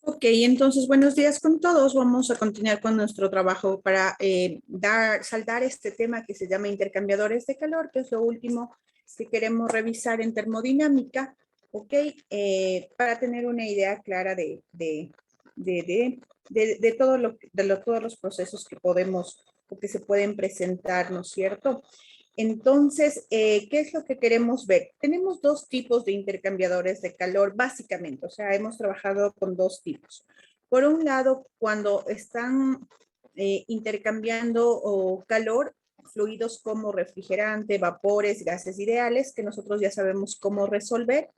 Ok, entonces buenos días con todos. Vamos a continuar con nuestro trabajo para saldar este tema que se llama intercambiadores de calor, que es lo último que queremos revisar en termodinámica, ok, para tener una idea clara de todos los procesos que podemos o que se pueden presentar, ¿no es cierto? Entonces, ¿qué es lo que queremos ver? Tenemos dos tipos de intercambiadores de calor, básicamente, o sea, hemos trabajado con dos tipos. Por un lado, cuando están intercambiando calor, fluidos como refrigerante, vapores, gases ideales, que nosotros ya sabemos cómo resolver,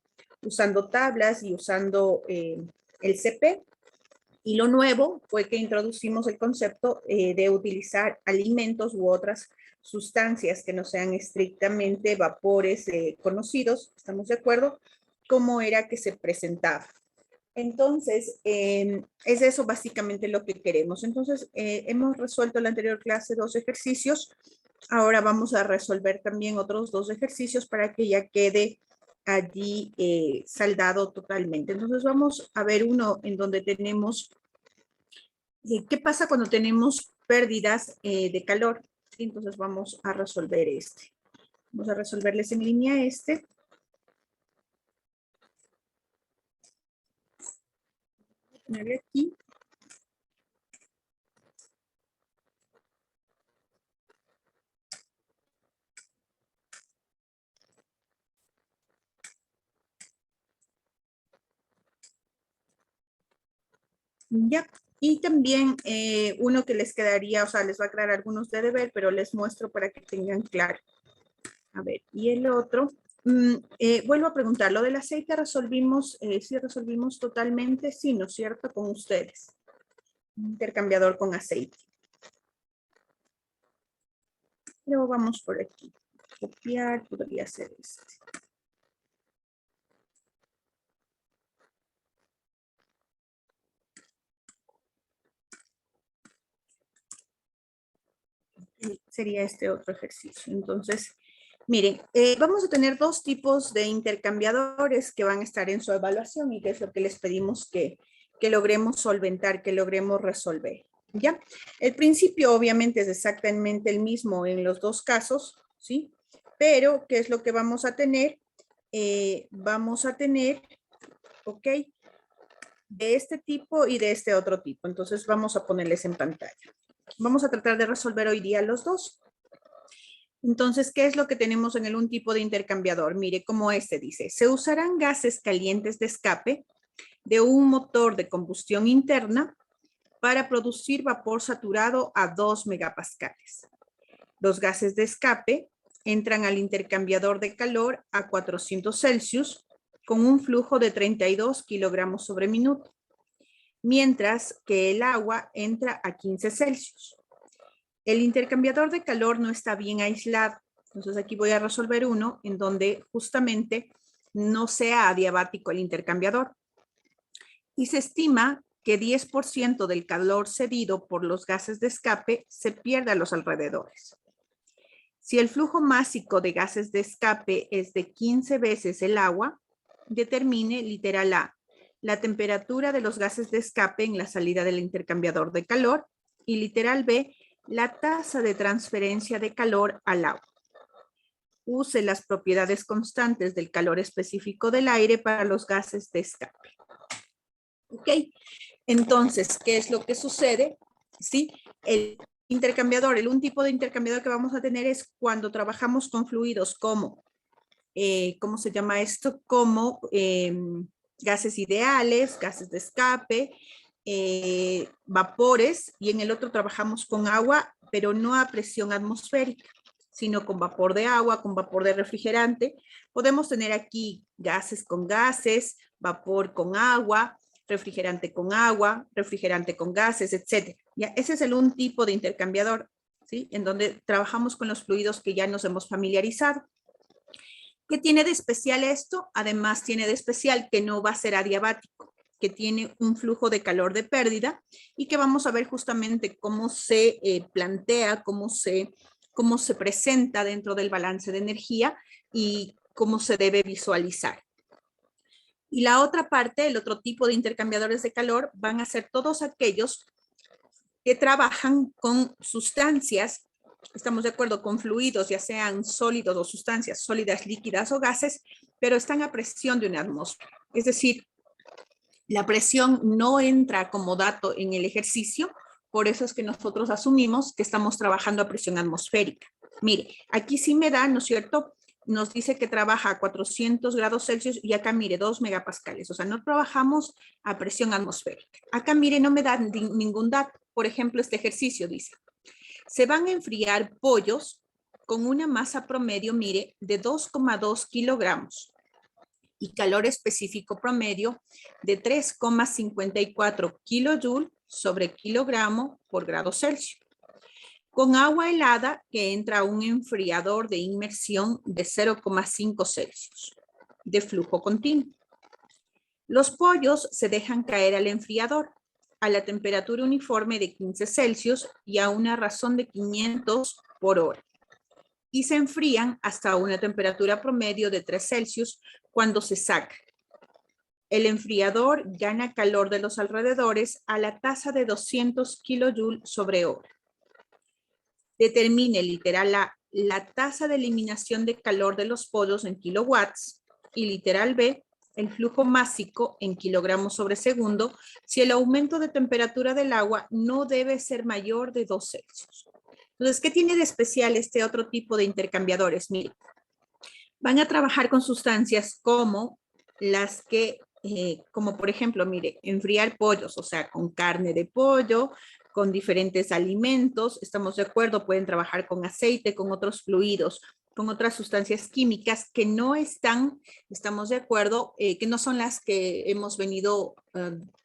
usando tablas y usando el CP. Y lo nuevo fue que introducimos el concepto de utilizar alimentos u otras sustancias que no sean estrictamente vapores conocidos, ¿estamos de acuerdo? ¿Cómo era que se presentaba? Entonces, es eso básicamente lo que queremos. Entonces, hemos resuelto en la anterior clase 2 ejercicios. Ahora vamos a resolver también otros 2 ejercicios para que ya quede allí saldado totalmente. Entonces, vamos a ver uno en donde tenemos, ¿qué pasa cuando tenemos pérdidas de calor? Entonces, vamos a resolver este. Vamos a resolverles en línea este. Voy a ponerle aquí. Ya, y también uno que les quedaría, o sea, les va a quedar algunos de deber, pero les muestro para que tengan claro. A ver, y el otro, vuelvo a preguntar, lo del aceite resolvimos, sí resolvimos totalmente, sí, ¿no es cierto? Con ustedes. Intercambiador con aceite. Luego vamos por aquí. Copiar, podría ser este. Sería este otro ejercicio. Entonces, miren, vamos a tener dos tipos de intercambiadores que van a estar en su evaluación y que es lo que les pedimos que logremos solventar, que logremos resolver. ¿Ya? El principio obviamente es exactamente el mismo en los dos casos, ¿sí? Pero, ¿qué es lo que vamos a tener? Vamos a tener, ¿ok? De este tipo y de este otro tipo. Entonces, vamos a ponerles en pantalla. Vamos a tratar de resolver hoy día los dos. Entonces, ¿qué es lo que tenemos en un tipo de intercambiador? Mire, como este dice, se usarán gases calientes de escape de un motor de combustión interna para producir vapor saturado a 2 megapascales. Los gases de escape entran al intercambiador de calor a 400 Celsius con un flujo de 32 kilogramos sobre minuto, mientras que el agua entra a 15 Celsius. El intercambiador de calor no está bien aislado. Entonces aquí voy a resolver uno en donde justamente no sea adiabático el intercambiador. Y se estima que 10% del calor cedido por los gases de escape se pierde a los alrededores. Si el flujo másico de gases de escape es de 15 veces el agua, determine literal A, la temperatura de los gases de escape en la salida del intercambiador de calor y literal B, la tasa de transferencia de calor al agua. Use las propiedades constantes del calor específico del aire para los gases de escape. ¿Ok? Entonces, ¿qué es lo que sucede? ¿Sí? El intercambiador, un tipo de intercambiador que vamos a tener es cuando trabajamos con fluidos como, ¿cómo se llama esto? Como gases ideales, gases de escape, vapores, y en el otro trabajamos con agua, pero no a presión atmosférica, sino con vapor de agua, con vapor de refrigerante. Podemos tener aquí gases con gases, vapor con agua, refrigerante con agua, refrigerante con gases, etc. ¿Ya? Ese es un tipo de intercambiador, ¿sí? En donde trabajamos con los fluidos que ya nos hemos familiarizado. ¿Qué tiene de especial esto? Además tiene de especial que no va a ser adiabático, que tiene un flujo de calor de pérdida y que vamos a ver justamente cómo se plantea, cómo se presenta dentro del balance de energía y cómo se debe visualizar. Y la otra parte, el otro tipo de intercambiadores de calor, van a ser todos aquellos que trabajan con sustancias, estamos de acuerdo, con fluidos, ya sean sólidos o sustancias sólidas, líquidas o gases, pero están a presión de una atmósfera. Es decir, la presión no entra como dato en el ejercicio, por eso es que nosotros asumimos que estamos trabajando a presión atmosférica. Mire, aquí sí me da, ¿no es cierto? Nos dice que trabaja a 400 grados Celsius y acá, mire, 2 megapascales. O sea, no trabajamos a presión atmosférica. Acá, mire, no me da ningún dato. Por ejemplo, este ejercicio dice, se van a enfriar pollos con una masa promedio, mire, de 2,2 kilogramos y calor específico promedio de 3,54 kilojoule sobre kilogramo por grado Celsius, con agua helada que entra a un enfriador de inmersión de 0,5 Celsius, de flujo continuo. Los pollos se dejan caer al enfriador a la temperatura uniforme de 15 Celsius y a una razón de 500 por hora, y se enfrían hasta una temperatura promedio de 3 Celsius cuando se saca. El enfriador gana calor de los alrededores a la tasa de 200 kilojoule sobre hora. Determine literal la tasa de eliminación de calor de los pollos en kilowatts y literal B, el flujo másico en kilogramos sobre segundo si el aumento de temperatura del agua no debe ser mayor de 2 Celsius. Entonces, ¿qué tiene de especial este otro tipo de intercambiadores? Miren, van a trabajar con sustancias como las que, como por ejemplo, mire, enfriar pollos, o sea, con carne de pollo, con diferentes alimentos, estamos de acuerdo, pueden trabajar con aceite, con otros fluidos, con otras sustancias químicas que no están, estamos de acuerdo, que no son las que hemos venido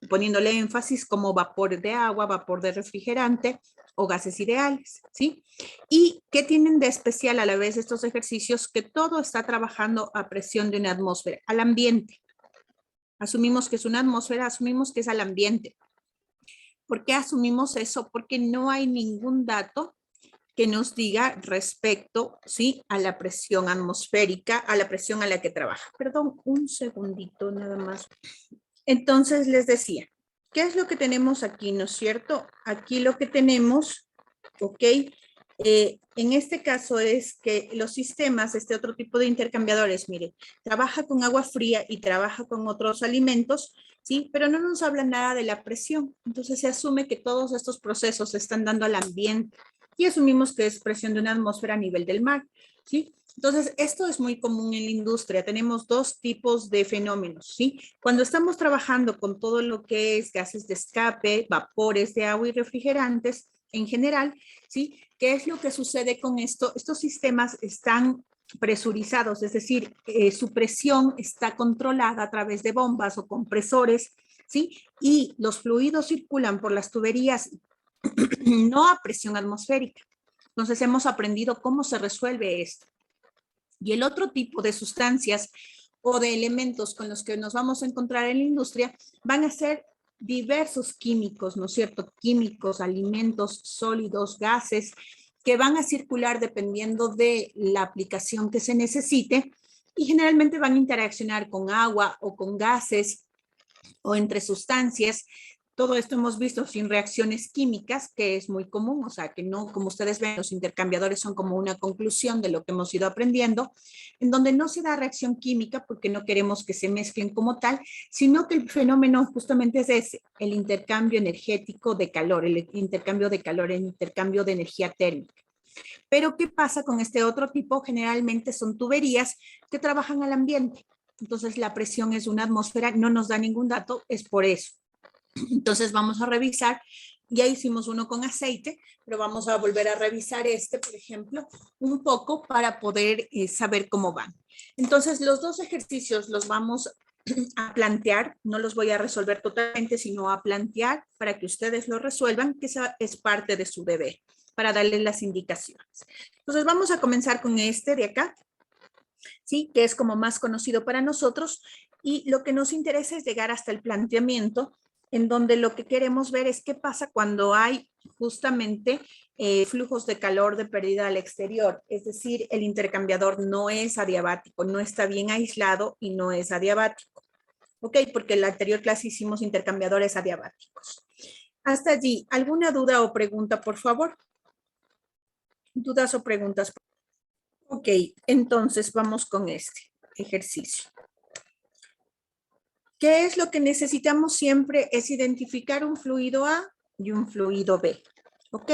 poniéndole énfasis como vapor de agua, vapor de refrigerante o gases ideales, ¿sí? ¿Y qué tienen de especial a la vez estos ejercicios? Que todo está trabajando a presión de una atmósfera, al ambiente. Asumimos que es una atmósfera, asumimos que es al ambiente. ¿Por qué asumimos eso? Porque no hay ningún dato que nos diga respecto, ¿sí?, a la presión atmosférica, a la presión a la que trabaja. Perdón, un segundito nada más. Entonces les decía, ¿qué es lo que tenemos aquí, no es cierto? Aquí lo que tenemos, ¿ok? En este caso es que los sistemas, este otro tipo de intercambiadores, mire, trabaja con agua fría y trabaja con otros alimentos, ¿sí? Pero no nos habla nada de la presión. Entonces se asume que todos estos procesos se están dando al ambiente y asumimos que es presión de una atmósfera a nivel del mar, ¿sí? Entonces, esto es muy común en la industria. Tenemos dos tipos de fenómenos, ¿sí? Cuando estamos trabajando con todo lo que es gases de escape, vapores de agua y refrigerantes en general, ¿sí? ¿Qué es lo que sucede con esto? Estos sistemas están presurizados, es decir, su presión está controlada a través de bombas o compresores, ¿sí? Y los fluidos circulan por las tuberías no a presión atmosférica. Entonces, hemos aprendido cómo se resuelve esto. Y el otro tipo de sustancias o de elementos con los que nos vamos a encontrar en la industria van a ser diversos químicos, ¿no es cierto? Químicos, alimentos, sólidos, gases, que van a circular dependiendo de la aplicación que se necesite y generalmente van a interaccionar con agua o con gases o entre sustancias. Todo esto hemos visto sin reacciones químicas, que es muy común, o sea, que no, como ustedes ven, los intercambiadores son como una conclusión de lo que hemos ido aprendiendo, en donde no se da reacción química porque no queremos que se mezclen como tal, sino que el fenómeno justamente es ese, el intercambio energético de calor, el intercambio de calor, el intercambio de energía térmica. Pero, ¿qué pasa con este otro tipo? Generalmente son tuberías que trabajan al ambiente. Entonces, la presión es una atmósfera, no nos da ningún dato, es por eso. Entonces vamos a revisar, ya hicimos uno con aceite, pero vamos a volver a revisar este, por ejemplo, un poco para poder saber cómo van. Entonces los dos ejercicios los vamos a plantear, no los voy a resolver totalmente, sino a plantear para que ustedes lo resuelvan, que esa es parte de su deber, para darles las indicaciones. Entonces vamos a comenzar con este de acá, ¿sí? Que es como más conocido para nosotros, y lo que nos interesa es llegar hasta el planteamiento en donde lo que queremos ver es qué pasa cuando hay justamente flujos de calor de pérdida al exterior, es decir, el intercambiador no es adiabático, no está bien aislado y no es adiabático. ¿ok? Porque en la anterior clase hicimos intercambiadores adiabáticos. Hasta allí, ¿alguna duda o pregunta, por favor? ¿Dudas o preguntas? Ok, entonces vamos con este ejercicio. ¿Qué es lo que necesitamos siempre? Es identificar un fluido A y un fluido B, ¿ok?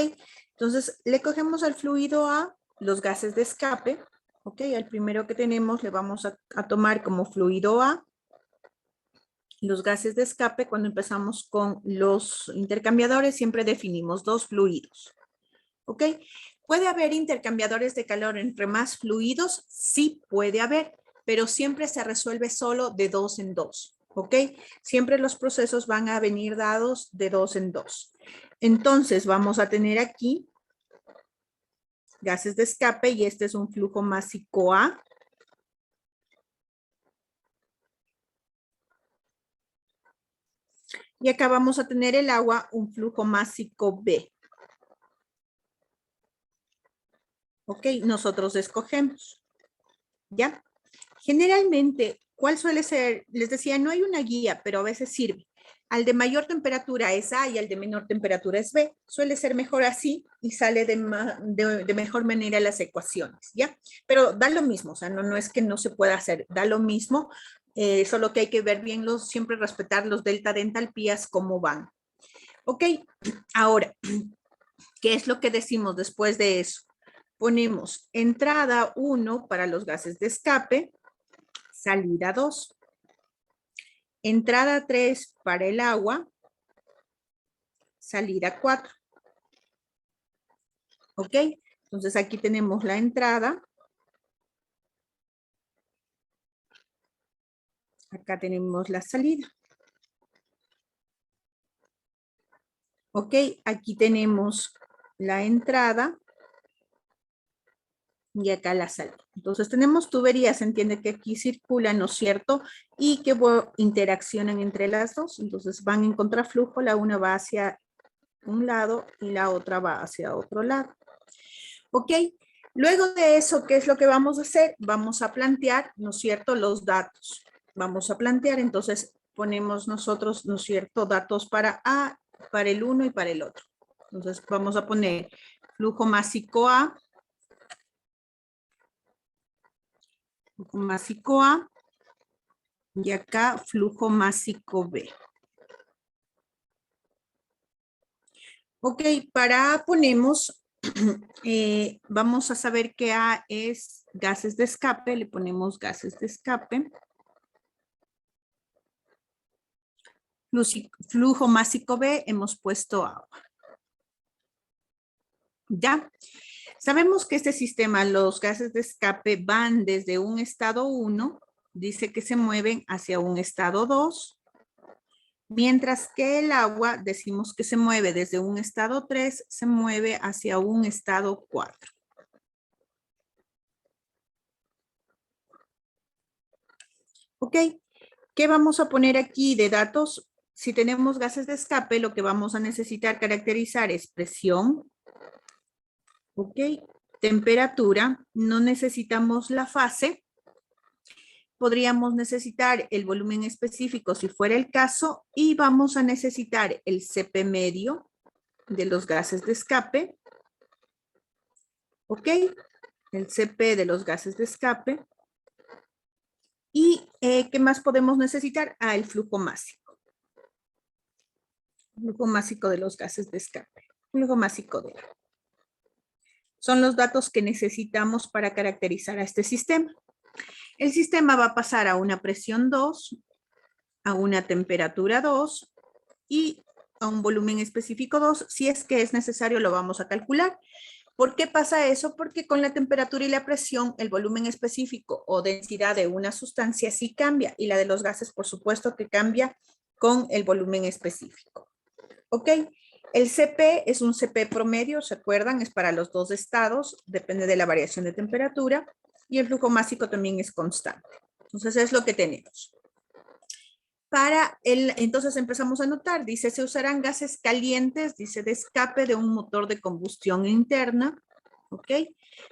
Entonces, le cogemos al fluido A los gases de escape, ¿ok? Al primero que tenemos le vamos a tomar como fluido A los gases de escape. Cuando empezamos con los intercambiadores, siempre definimos dos fluidos, ¿ok? ¿Puede haber intercambiadores de calor entre más fluidos? Sí, puede haber, pero siempre se resuelve solo de dos en dos, ¿ok? Siempre los procesos van a venir dados de dos en dos. Entonces, vamos a tener aquí gases de escape y este es un flujo másico A. Y acá vamos a tener el agua, un flujo másico B. ¿Ok? Nosotros escogemos. ¿Ya? Generalmente, ¿cuál suele ser? Les decía, no hay una guía, pero a veces sirve. Al de mayor temperatura es A y al de menor temperatura es B. Suele ser mejor así y sale de mejor manera las ecuaciones, ¿ya? Pero da lo mismo, o sea, no es que no se pueda hacer, da lo mismo, solo que hay que ver bien siempre respetar los delta de entalpías, cómo van. ¿Ok? Ahora, ¿qué es lo que decimos después de eso? Ponemos entrada 1 para los gases de escape, salida 2. Entrada 3 para el agua, salida 4. ¿Ok? Entonces aquí tenemos la entrada. Acá tenemos la salida. ¿Ok? Aquí tenemos la entrada y acá la salida. Entonces tenemos tuberías, se entiende que aquí circulan, ¿no es cierto? Y que interaccionan entre las dos. Entonces van en contraflujo, la una va hacia un lado y la otra va hacia otro lado. ¿Ok? Luego de eso, ¿qué es lo que vamos a hacer? Vamos a plantear, ¿no es cierto?, los datos. Vamos a plantear, entonces ponemos nosotros, ¿no es cierto?, datos para A, para el uno y para el otro. Entonces vamos a poner flujo másico A, y acá flujo másico B. Ok, para A ponemos, vamos a saber que A es gases de escape, le ponemos gases de escape. Flujo másico B, hemos puesto agua. ¿Ya? Sabemos que este sistema, los gases de escape van desde un estado 1, dice que se mueven hacia un estado 2, mientras que el agua decimos que se mueve desde un estado 3, se mueve hacia un estado 4. ¿Ok? ¿Qué vamos a poner aquí de datos? Si tenemos gases de escape, lo que vamos a necesitar caracterizar es presión, ¿ok? Temperatura, no necesitamos la fase. Podríamos necesitar el volumen específico si fuera el caso y vamos a necesitar el CP medio de los gases de escape. ¿Ok? El CP de los gases de escape. ¿Y qué más podemos necesitar? El flujo másico. Flujo másico de los gases de escape. Flujo másico de agua. Son los datos que necesitamos para caracterizar a este sistema. El sistema va a pasar a una presión 2, a una temperatura 2 y a un volumen específico 2. Si es que es necesario, lo vamos a calcular. ¿Por qué pasa eso? Porque con la temperatura y la presión, el volumen específico o densidad de una sustancia sí cambia y la de los gases, por supuesto, que cambia con el volumen específico. ¿Ok? El CP es un CP promedio, ¿se acuerdan? Es para los dos estados, depende de la variación de temperatura y el flujo másico también es constante. Entonces es lo que tenemos. Entonces empezamos a notar, dice, se usarán gases calientes, dice, de escape de un motor de combustión interna, ¿ok?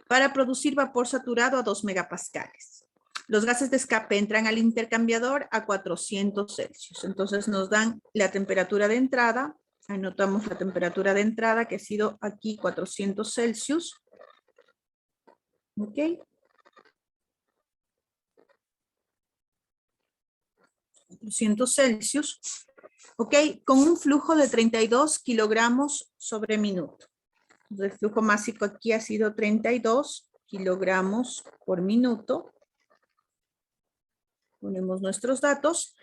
Para producir vapor saturado a 2 megapascales. Los gases de escape entran al intercambiador a 400 Celsius. Entonces nos dan la temperatura de entrada. Anotamos la temperatura de entrada que ha sido aquí 400 Celsius. ¿Ok? 400 Celsius. ¿Ok? Con un flujo de 32 kilogramos sobre minuto. El flujo másico aquí ha sido 32 kilogramos por minuto. Ponemos nuestros datos.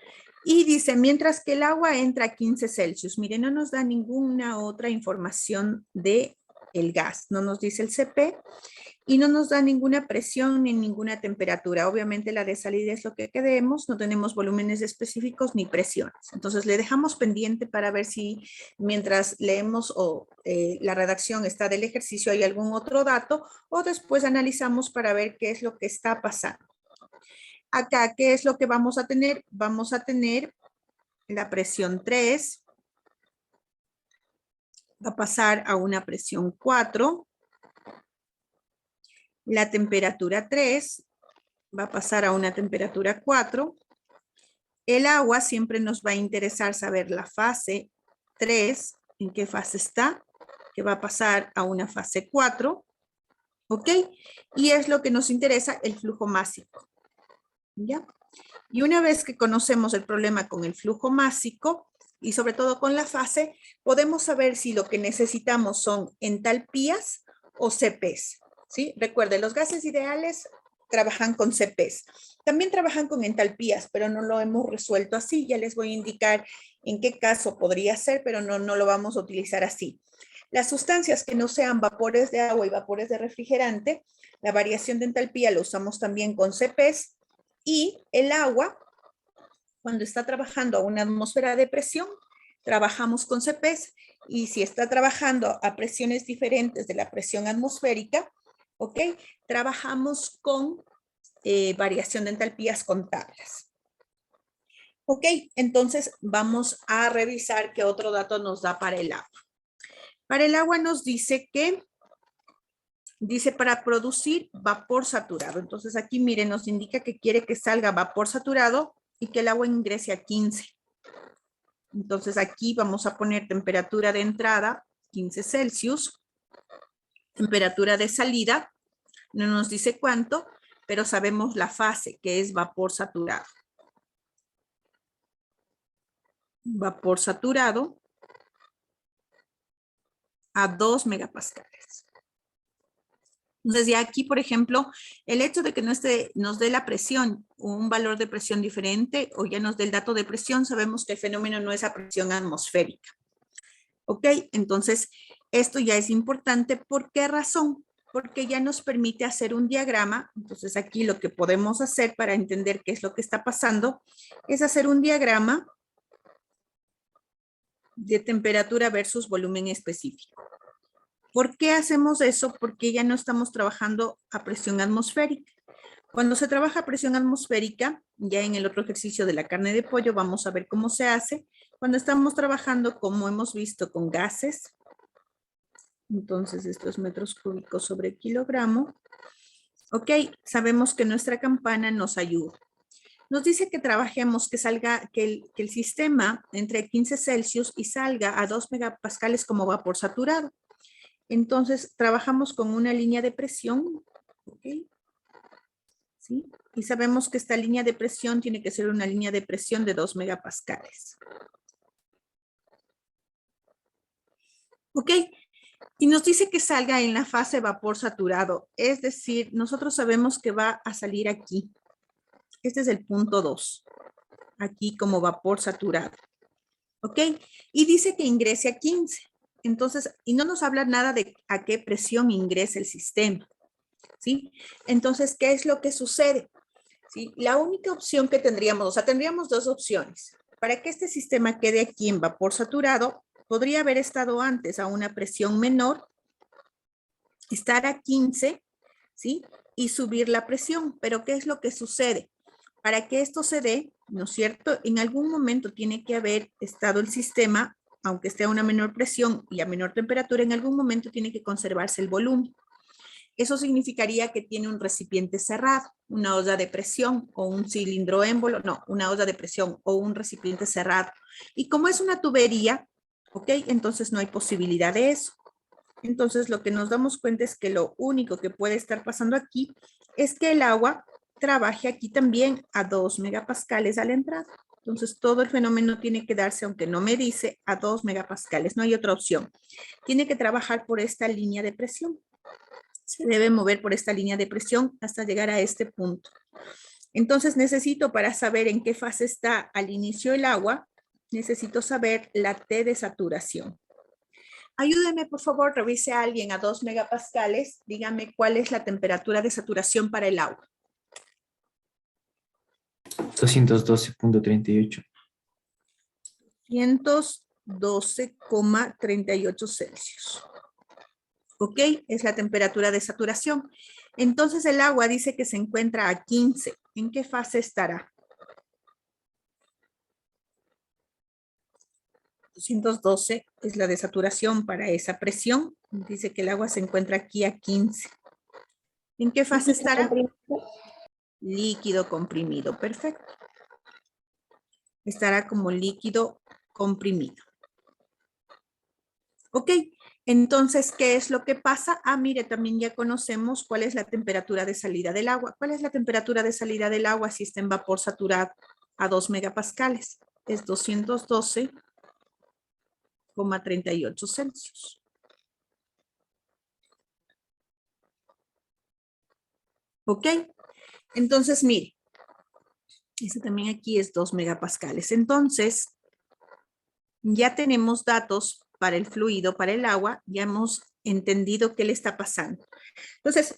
Y dice, mientras que el agua entra a 15 Celsius. Miren, no nos da ninguna otra información de el gas. No nos dice el CP y no nos da ninguna presión ni ninguna temperatura. Obviamente la de salida es lo que queremos. No tenemos volúmenes específicos ni presiones. Entonces le dejamos pendiente para ver si mientras leemos o la redacción está del ejercicio hay algún otro dato o después analizamos para ver qué es lo que está pasando. Acá, ¿qué es lo que vamos a tener? Vamos a tener la presión 3. Va a pasar a una presión 4. La temperatura 3 va a pasar a una temperatura 4. El agua siempre nos va a interesar saber la fase 3, en qué fase está, que va a pasar a una fase 4. ¿Ok? Y es lo que nos interesa, el flujo másico. ¿Ya? Y una vez que conocemos el problema con el flujo másico y sobre todo con la fase, podemos saber si lo que necesitamos son entalpías o CPs. ¿Sí? Recuerden, los gases ideales trabajan con CPs. También trabajan con entalpías, pero no lo hemos resuelto así. Ya les voy a indicar en qué caso podría ser, pero no lo vamos a utilizar así. Las sustancias que no sean vapores de agua y vapores de refrigerante, la variación de entalpía lo usamos también con CPs. Y el agua, cuando está trabajando a una atmósfera de presión, trabajamos con CPs. Y si está trabajando a presiones diferentes de la presión atmosférica, ¿ok? Trabajamos con variación de entalpías con tablas. ¿Ok? Entonces vamos a revisar qué otro dato nos da para el agua. Para el agua nos dice que dice para producir vapor saturado. Entonces aquí, miren, nos indica que quiere que salga vapor saturado y que el agua ingrese a 15. Entonces aquí vamos a poner temperatura de entrada, 15 Celsius. Temperatura de salida, no nos dice cuánto, pero sabemos la fase, que es vapor saturado. Vapor saturado a 2 megapascales. Entonces ya aquí, por ejemplo, el hecho de que nos dé la presión, un valor de presión diferente, o ya nos dé el dato de presión, sabemos que el fenómeno no es a presión atmosférica. ¿Ok? Entonces, esto ya es importante. ¿Por qué razón? Porque ya nos permite hacer un diagrama. Entonces aquí lo que podemos hacer para entender qué es lo que está pasando es hacer un diagrama de temperatura versus volumen específico. ¿Por qué hacemos eso? Porque ya no estamos trabajando a presión atmosférica. Cuando se trabaja a presión atmosférica, ya en el otro ejercicio de la carne de pollo, vamos a ver cómo se hace. Cuando estamos trabajando, como hemos visto, con gases, entonces esto es metros cúbicos sobre kilogramo. Ok, sabemos que nuestra campana nos ayuda. Nos dice que trabajemos, que salga, que el sistema entre 15 Celsius y salga a 2 megapascales como vapor saturado. Entonces, trabajamos con una línea de presión, ¿ok? ¿Sí? Y sabemos que esta línea de presión tiene que ser una línea de presión de 2 megapascales. ¿Ok? Y nos dice que salga en la fase vapor saturado, es decir, nosotros sabemos que va a salir aquí. Este es el punto 2, aquí como vapor saturado. ¿Ok? Y dice que ingrese a 15. Entonces, y no nos habla nada de a qué presión ingresa el sistema. ¿Sí? Entonces, ¿qué es lo que sucede? ¿Sí? La única opción que tendríamos, o sea, tendríamos dos opciones. Para que este sistema quede aquí en vapor saturado, podría haber estado antes a una presión menor, estar a 15, ¿sí? Y subir la presión. Pero ¿qué es lo que sucede? Para que esto se dé, ¿no es cierto? En algún momento tiene que haber estado el sistema, aunque esté a una menor presión y a menor temperatura, en algún momento tiene que conservarse el volumen. Eso significaría que tiene un recipiente cerrado, una olla de presión o un cilindro émbolo, no, una olla de presión o un recipiente cerrado. Y como es una tubería, ¿ok? Entonces no hay posibilidad de eso. Entonces lo que nos damos cuenta es que lo único que puede estar pasando aquí es que el agua trabaje aquí también a 2 megapascales a la entrada. Entonces todo el fenómeno tiene que darse, aunque no me dice, a 2 megapascales. No hay otra opción. Tiene que trabajar por esta línea de presión. Se debe mover por esta línea de presión hasta llegar a este punto. Entonces necesito, para saber en qué fase está al inicio el agua, necesito saber la T de saturación. Ayúdeme, por favor, revise a alguien a 2 megapascales. Dígame cuál es la temperatura de saturación para el agua. 212.38. 112,38 Celsius. ¿Ok? Es la temperatura de saturación. Entonces el agua dice que se encuentra a 15. ¿En qué fase estará? 212 es la de saturación para esa presión. Dice que el agua se encuentra aquí a 15. ¿En qué fase estará? Líquido comprimido. Perfecto. Estará como líquido comprimido. Ok. Entonces, ¿qué es lo que pasa? Ah, mire, también ya conocemos cuál es la temperatura de salida del agua. ¿Cuál es la temperatura de salida del agua si está en vapor saturado a 2 megapascales? Es 212,38 Celsius. ¿Ok? Entonces, mire, ese también aquí es 2 megapascales. Entonces, ya tenemos datos para el fluido, para el agua, ya hemos entendido qué le está pasando. Entonces,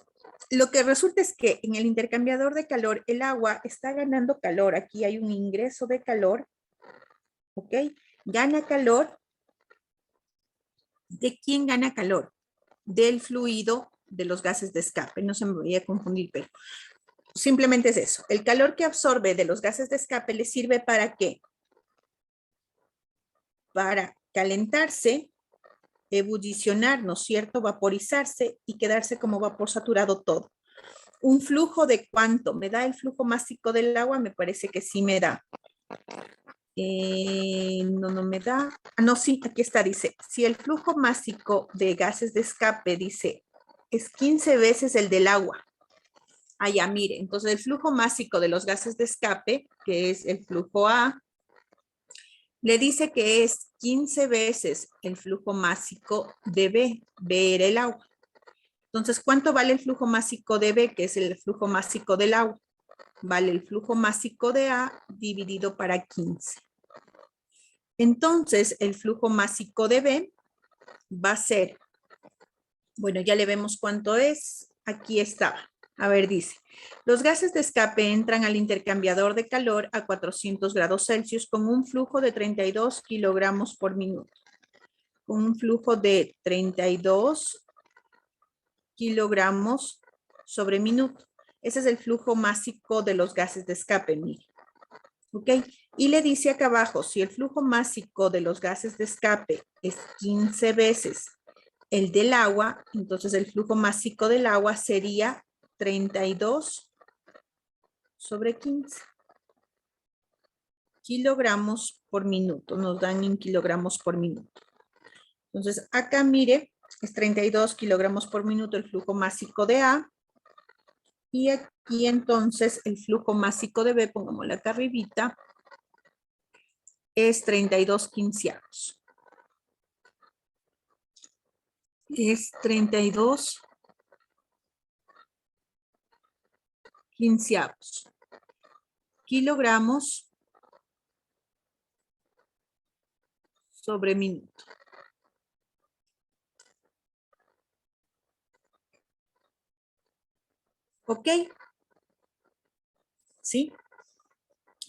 lo que resulta es que en el intercambiador de calor, el agua está ganando calor. Aquí hay un ingreso de calor, ¿ok? Gana calor. ¿De quién gana calor? Del fluido de los gases de escape. No se me vaya a confundir, pero simplemente es eso. El calor que absorbe de los gases de escape le sirve ¿para qué? Para calentarse, ebullicionar, ¿no es cierto? Vaporizarse y quedarse como vapor saturado todo. ¿Un flujo de cuánto? ¿Me da el flujo másico del agua? Me parece que sí me da. No me da. Ah, no, sí, aquí está, dice. Si el flujo másico de gases de escape, dice, es 15 veces el del agua. Ah, ya, mire. Entonces, el flujo másico de los gases de escape, que es el flujo A, le dice que es 15 veces el flujo másico de B. B era el agua. Entonces, ¿cuánto vale el flujo másico de B, que es el flujo másico del agua? Vale el flujo másico de A dividido para 15. Entonces, el flujo másico de B va a ser, bueno, ya le vemos cuánto es. Aquí está. A ver, dice, los gases de escape entran al intercambiador de calor a 400 grados Celsius con un flujo de 32 kilogramos por minuto. Con un flujo de 32 kilogramos sobre minuto. Ese es el flujo másico de los gases de escape, mire. ¿Ok? Y le dice acá abajo, si el flujo másico de los gases de escape es 15 veces el del agua, entonces el flujo másico del agua sería 32 sobre 15 kilogramos por minuto. Nos dan en kilogramos por minuto. Entonces, acá mire, es 32 kilogramos por minuto el flujo másico de A. Y aquí entonces el flujo másico de B, pongámosle acá arribita, es 32 quinceavos. Es 32 quinceavos. Kilogramos sobre minuto. ¿Ok? ¿Sí?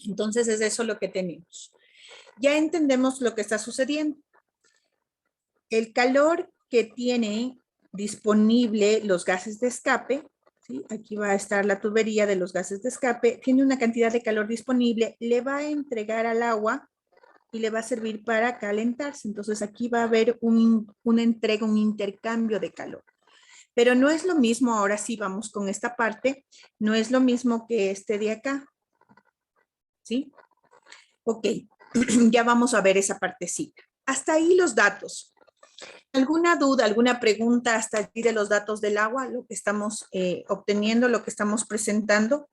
Entonces es eso lo que tenemos. Ya entendemos lo que está sucediendo. El calor que tiene disponible los gases de escape, ¿sí? Aquí va a estar la tubería de los gases de escape, tiene una cantidad de calor disponible, le va a entregar al agua y le va a servir para calentarse. Entonces aquí va a haber una entrega, un intercambio de calor. Pero no es lo mismo, ahora sí vamos con esta parte, no es lo mismo que este de acá. ¿Sí? Ok, ya vamos a ver esa partecita. Hasta ahí los datos. ¿Alguna duda, alguna pregunta hasta aquí de los datos del agua, lo que estamos obteniendo, lo que estamos presentando?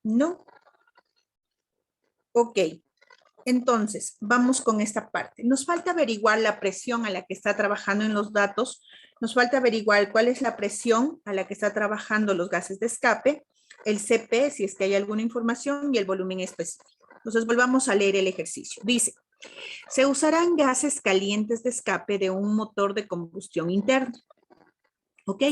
¿No? Ok, entonces vamos con esta parte. Nos falta averiguar la presión a la que está trabajando en los datos. Nos falta averiguar cuál es la presión a la que está trabajando los gases de escape, el CP, si es que hay alguna información, y el volumen específico. Entonces volvamos a leer el ejercicio. Dice, se usarán gases calientes de escape de un motor de combustión interna. ¿Ok?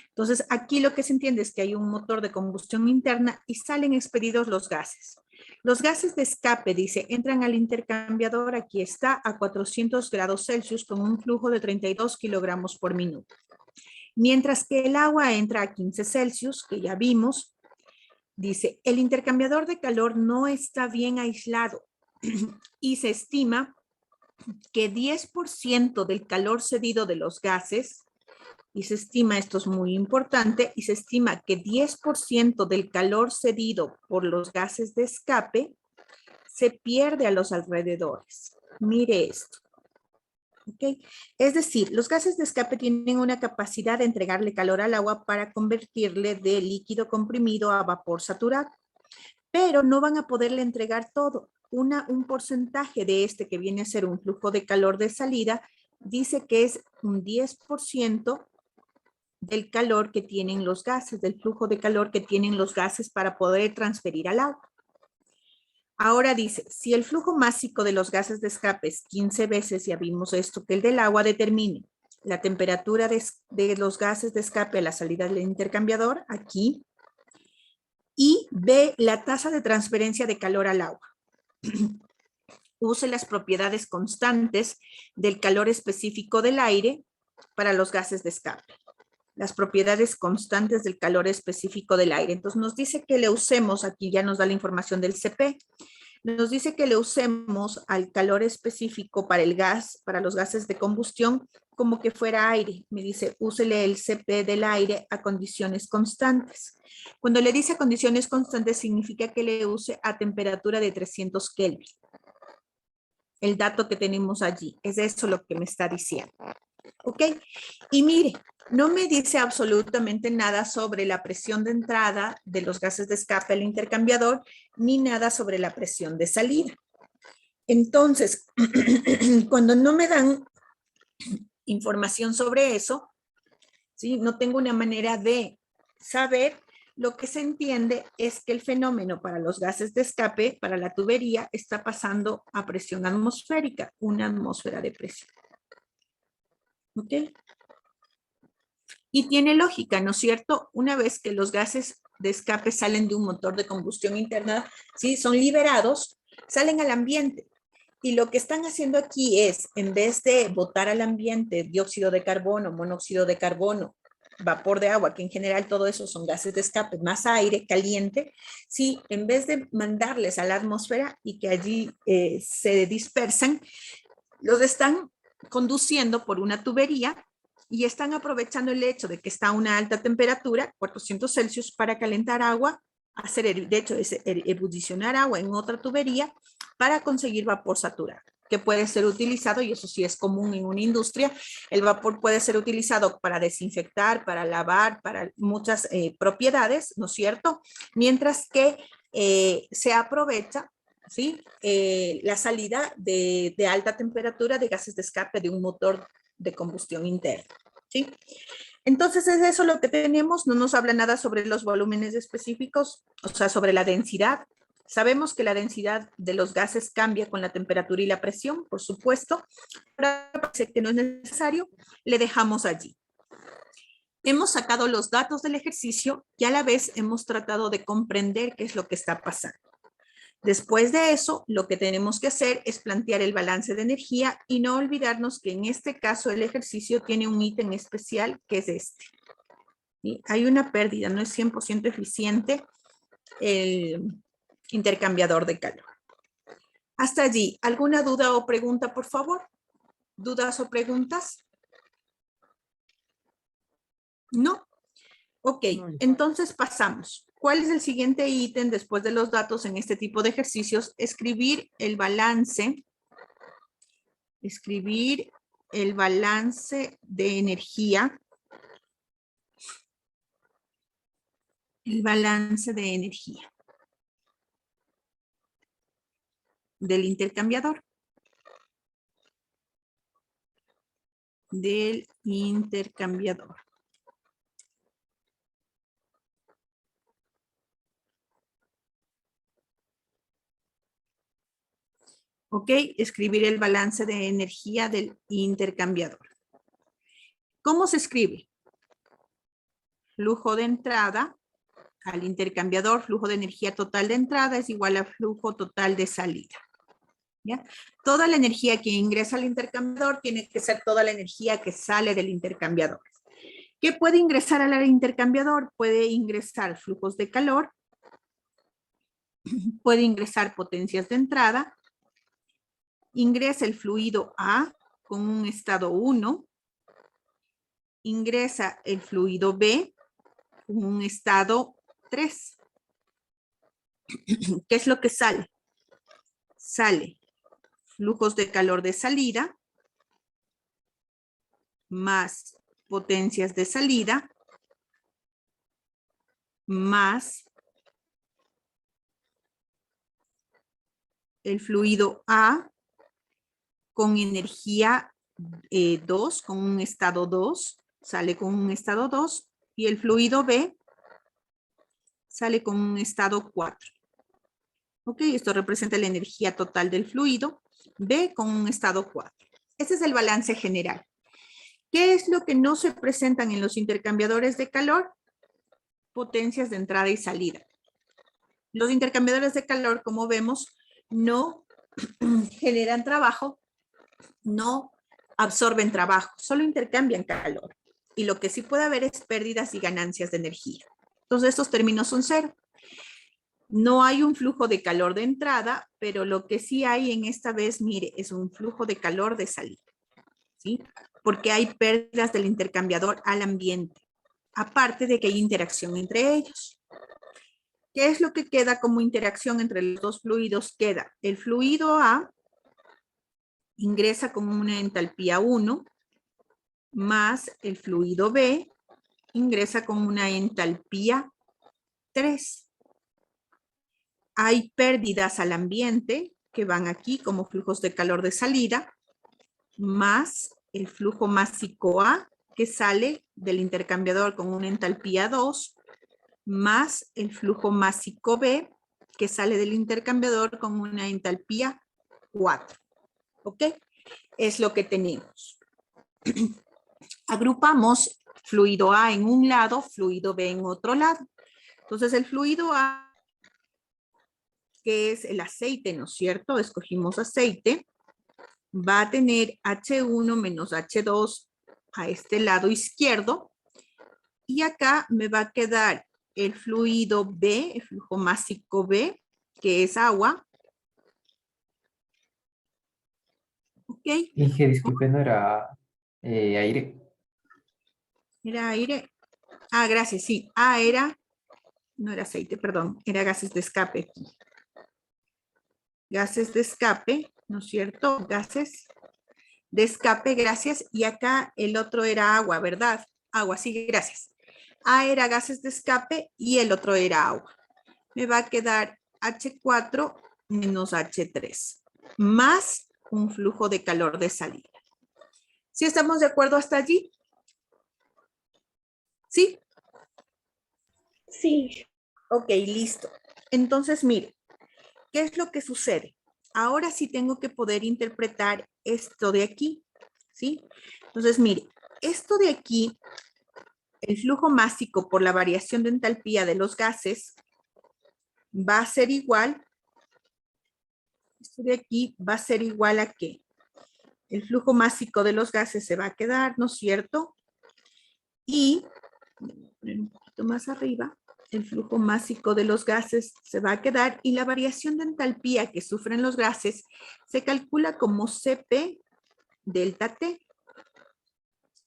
Entonces, aquí lo que se entiende es que hay un motor de combustión interna y salen expedidos los gases. Los gases de escape, dice, entran al intercambiador, aquí está, a 400 grados Celsius con un flujo de 32 kilogramos por minuto. Mientras que el agua entra a 15 Celsius, que ya vimos, dice, el intercambiador de calor no está bien aislado y se estima que 10% del calor cedido de los gases, y se estima, esto es muy importante, y se estima que 10% del calor cedido por los gases de escape se pierde a los alrededores. Mire esto. ¿Okay? Es decir, los gases de escape tienen una capacidad de entregarle calor al agua para convertirle de líquido comprimido a vapor saturado, pero no van a poderle entregar todo. Un porcentaje de este que viene a ser un flujo de calor de salida, dice que es un 10% del calor que tienen los gases, del flujo de calor que tienen los gases para poder transferir al agua. Ahora dice, si el flujo másico de los gases de escape es 15 veces, ya vimos esto, que el del agua determine la temperatura de los gases de escape a la salida del intercambiador, aquí, y ve la tasa de transferencia de calor al agua. Use las propiedades constantes del calor específico del aire para los gases de escape. Las propiedades constantes del calor específico del aire. Entonces nos dice que le usemos, aquí ya nos da la información del CP, nos dice que le usemos al calor específico para el gas, para los gases de combustión, como que fuera aire. Me dice, úsele el CP del aire a condiciones constantes. Cuando le dice a condiciones constantes, significa que le use a temperatura de 300 Kelvin. El dato que tenemos allí, es eso lo que me está diciendo. ¿Ok? Y mire, no me dice absolutamente nada sobre la presión de entrada de los gases de escape al intercambiador, ni nada sobre la presión de salida. Entonces, cuando no me dan información sobre eso, ¿sí? No tengo una manera de saber. Lo que se entiende es que el fenómeno para los gases de escape, para la tubería, está pasando a presión atmosférica, una atmósfera de presión. ¿Ok? Y tiene lógica, ¿no es cierto? Una vez que los gases de escape salen de un motor de combustión interna, ¿sí? Son liberados, salen al ambiente. Y lo que están haciendo aquí es, en vez de botar al ambiente dióxido de carbono, monóxido de carbono, vapor de agua, que en general todo eso son gases de escape, más aire caliente, sí, en vez de mandarles a la atmósfera y que allí se dispersan, los están conduciendo por una tubería y están aprovechando el hecho de que está a una alta temperatura, 400 Celsius, para calentar agua, de hecho, es ebullicionar agua en otra tubería para conseguir vapor saturado, que puede ser utilizado, y eso sí es común en una industria. El vapor puede ser utilizado para desinfectar, para lavar, para muchas propiedades, ¿no es cierto? Mientras que se aprovecha, ¿sí? La salida de alta temperatura de gases de escape de un motor de combustión interna, ¿sí? Entonces es eso lo que tenemos, no nos habla nada sobre los volúmenes específicos, o sea, sobre la densidad. Sabemos que la densidad de los gases cambia con la temperatura y la presión, por supuesto, pero parece que no es necesario, le dejamos allí. Hemos sacado los datos del ejercicio y a la vez hemos tratado de comprender qué es lo que está pasando. Después de eso, lo que tenemos que hacer es plantear el balance de energía y no olvidarnos que en este caso el ejercicio tiene un ítem especial que es este. ¿Sí? Hay una pérdida, no es 100% eficiente el intercambiador de calor. Hasta allí, ¿alguna duda o pregunta, por favor? ¿Dudas o preguntas? No. Ok, No. entonces pasamos. ¿Cuál es el siguiente ítem después de los datos en este tipo de ejercicios? Escribir el balance. Escribir el balance de energía. El balance de energía del intercambiador. Del intercambiador. Ok, escribir el balance de energía del intercambiador. ¿Cómo se escribe? Flujo de entrada al intercambiador, flujo de energía total de entrada es igual a flujo total de salida. ¿Ya? Toda la energía que ingresa al intercambiador tiene que ser toda la energía que sale del intercambiador. ¿Qué puede ingresar al intercambiador? Puede ingresar flujos de calor, puede ingresar potencias de entrada, ingresa el fluido A con un estado 1, ingresa el fluido B con un estado 3. ¿Qué es lo que sale? Sale flujos de calor de salida más potencias de salida más el fluido A con energía 2, con un estado 2, sale con un estado 2, y el fluido B sale con un estado 4. Ok, esto representa la energía total del fluido, B con un estado 4. Ese es el balance general. ¿Qué es lo que no se presentan en los intercambiadores de calor? Potencias de entrada y salida. Los intercambiadores de calor, como vemos, no generan trabajo, no absorben trabajo, solo intercambian calor. Y lo que sí puede haber es pérdidas y ganancias de energía. Entonces, estos términos son cero. No hay un flujo de calor de entrada, pero lo que sí hay en esta vez, mire, es un flujo de calor de salida, ¿sí? Porque hay pérdidas del intercambiador al ambiente, aparte de que hay interacción entre ellos. ¿Qué es lo que queda como interacción entre los dos fluidos? Queda el fluido A, ingresa con una entalpía 1, más el fluido B, ingresa con una entalpía 3. Hay pérdidas al ambiente que van aquí como flujos de calor de salida, más el flujo másico A que sale del intercambiador con una entalpía 2, más el flujo másico B que sale del intercambiador con una entalpía 4. ¿Ok? Es lo que tenemos. Agrupamos fluido A en un lado, fluido B en otro lado. Entonces el fluido A, que es el aceite, ¿no es cierto? Escogimos aceite. Va a tener H1 menos H2 a este lado izquierdo. Y acá me va a quedar el fluido B, el flujo másico B, que es agua. ¿Ok? Dije, disculpe, no era aire. Era aire. Ah, gracias, sí. Ah, era, no era aceite, perdón, era gases de escape. Gases de escape, ¿no es cierto? Gases de escape, gracias. Y acá el otro era agua, ¿verdad? Agua, sí, gracias. A era gases de escape y el otro era agua. Me va a quedar H4 menos H3, más un flujo de calor de salida. ¿Sí estamos de acuerdo hasta allí? ¿Sí? Sí. Ok, listo. Entonces, mire, ¿qué es lo que sucede? Ahora sí tengo que poder interpretar esto de aquí, ¿sí? Entonces, mire, esto de aquí, el flujo másico por la variación de entalpía de los gases va a ser igual, esto de aquí va a ser igual a ¿qué? El flujo másico de los gases se va a quedar, ¿no es cierto? Y, voy a poner un poquito más arriba, el flujo másico de los gases se va a quedar y la variación de entalpía que sufren los gases se calcula como Cp delta T.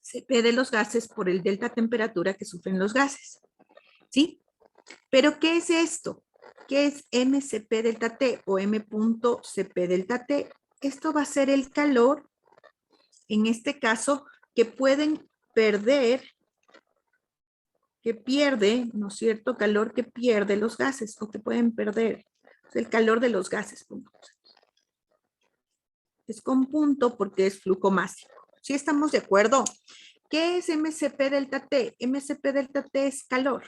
Cp de los gases por el delta temperatura que sufren los gases. ¿Sí? Pero ¿qué es esto? ¿Qué es mCp delta T o m.cp delta T? Esto va a ser el calor, en este caso, que pueden perder, que pierde, ¿no es cierto? Calor que pierde los gases o que pueden perder. Es el calor de los gases. Es con punto porque es flujo másico. ¿Sí estamos de acuerdo? ¿Qué es mCp delta T? mCp delta T es calor.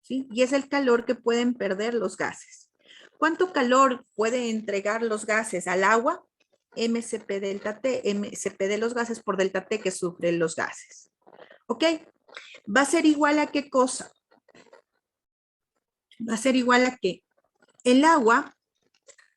¿Sí? Y es el calor que pueden perder los gases. ¿Cuánto calor puede entregar los gases al agua? mCp delta T, mCp de los gases por delta T que sufren los gases. ¿Ok? ¿Va a ser igual a qué cosa? Va a ser igual a que el agua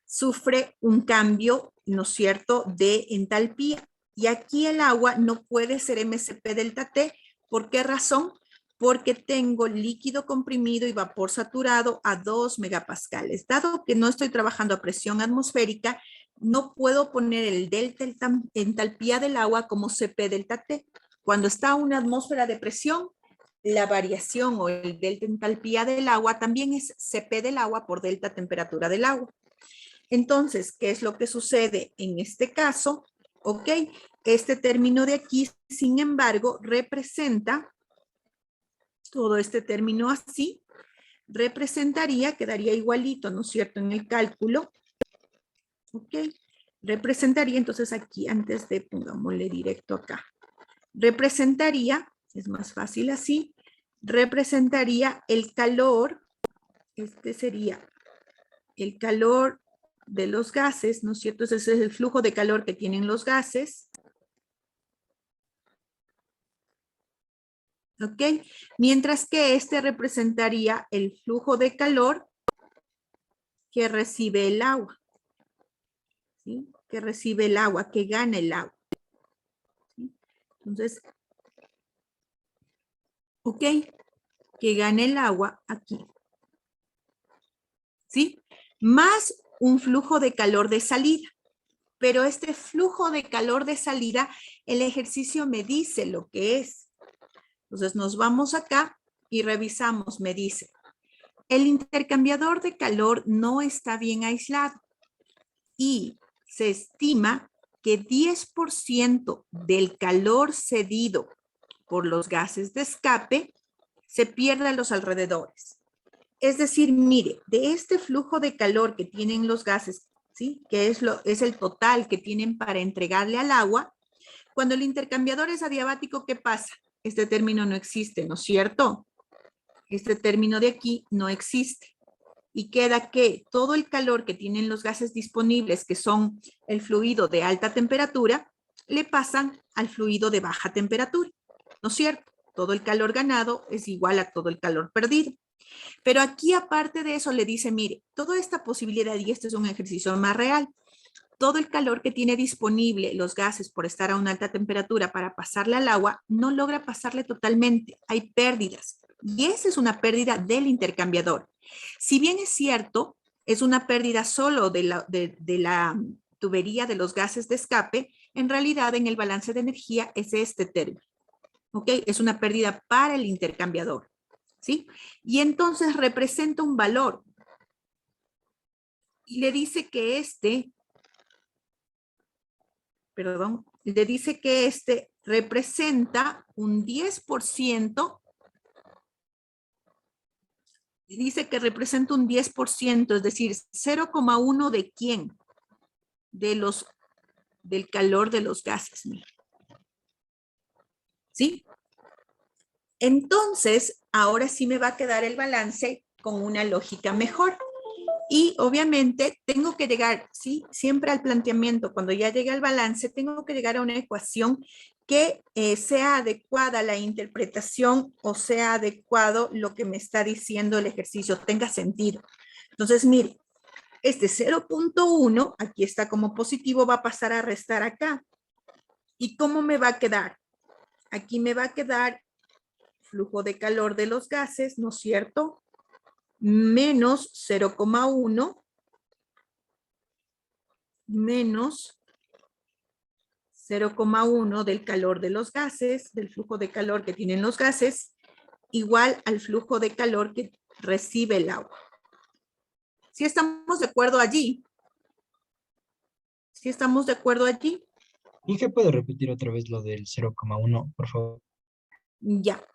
sufre un cambio, ¿no es cierto?, de entalpía. Y aquí el agua no puede ser mCp delta T. ¿Por qué razón? Porque tengo líquido comprimido y vapor saturado a 2 megapascales. Dado que no estoy trabajando a presión atmosférica, no puedo poner el delta entalpía del agua como Cp delta T. Cuando está a una atmósfera de presión, la variación o el delta entalpía del agua también es Cp del agua por delta temperatura del agua. Entonces, ¿qué es lo que sucede en este caso? Ok, este término de aquí, sin embargo, representa, todo este término así, representaría, quedaría igualito, ¿no es cierto?, en el cálculo. Ok, representaría, entonces aquí, antes de, pongámosle directo acá, representaría, es más fácil así, representaría el calor, este sería el calor de los gases, ¿no es cierto? Ese es el flujo de calor que tienen los gases. ¿Ok? Mientras que este representaría el flujo de calor que recibe el agua. ¿Sí? Que recibe el agua, que gana el agua. ¿Sí? Entonces, ok, que gane el agua aquí. ¿Sí? Más un flujo de calor de salida. Pero este flujo de calor de salida, el ejercicio me dice lo que es. Entonces nos vamos acá y revisamos, me dice, el intercambiador de calor no está bien aislado y se estima que 10% del calor cedido por los gases de escape se pierde a los alrededores. Es decir, mire, de este flujo de calor que tienen los gases, ¿sí?, que es el total que tienen para entregarle al agua, cuando el intercambiador es adiabático, ¿qué pasa? Este término no existe, ¿no es cierto? Este término de aquí no existe. Y queda que todo el calor que tienen los gases disponibles, que son el fluido de alta temperatura, le pasan al fluido de baja temperatura, ¿no es cierto? Todo el calor ganado es igual a todo el calor perdido. Pero aquí, aparte de eso, le dice, mire, toda esta posibilidad, y este es un ejercicio más real, todo el calor que tiene disponible los gases por estar a una alta temperatura para pasarle al agua, no logra pasarle totalmente. Hay pérdidas. Y esa es una pérdida del intercambiador. Si bien es cierto, es una pérdida solo de la tubería de los gases de escape, en realidad en el balance de energía es este término. ¿Ok? Es una pérdida para el intercambiador. ¿Sí? Y entonces representa un valor. Y le dice que le dice que este representa un 10%, dice que representa un 10%, es decir, 0,1 de quién, del calor de los gases. ¿Sí? Entonces, ahora sí me va a quedar el balance con una lógica mejor. Y obviamente tengo que llegar, ¿sí?, siempre al planteamiento. Cuando ya llegue al balance, tengo que llegar a una ecuación que sea adecuada a la interpretación o sea adecuado lo que me está diciendo el ejercicio, tenga sentido. Entonces, mire, este 0.1, aquí está como positivo, va a pasar a restar acá. ¿Y cómo me va a quedar? Aquí me va a quedar flujo de calor de los gases, ¿no es cierto?, menos 0,1 menos 0,1 del calor de los gases, del flujo de calor que tienen los gases, igual al flujo de calor que recibe el agua. ¿Sí estamos de acuerdo allí? ¿Sí estamos de acuerdo allí? Inge, ¿puede repetir otra vez lo del 0,1, por favor? Ya.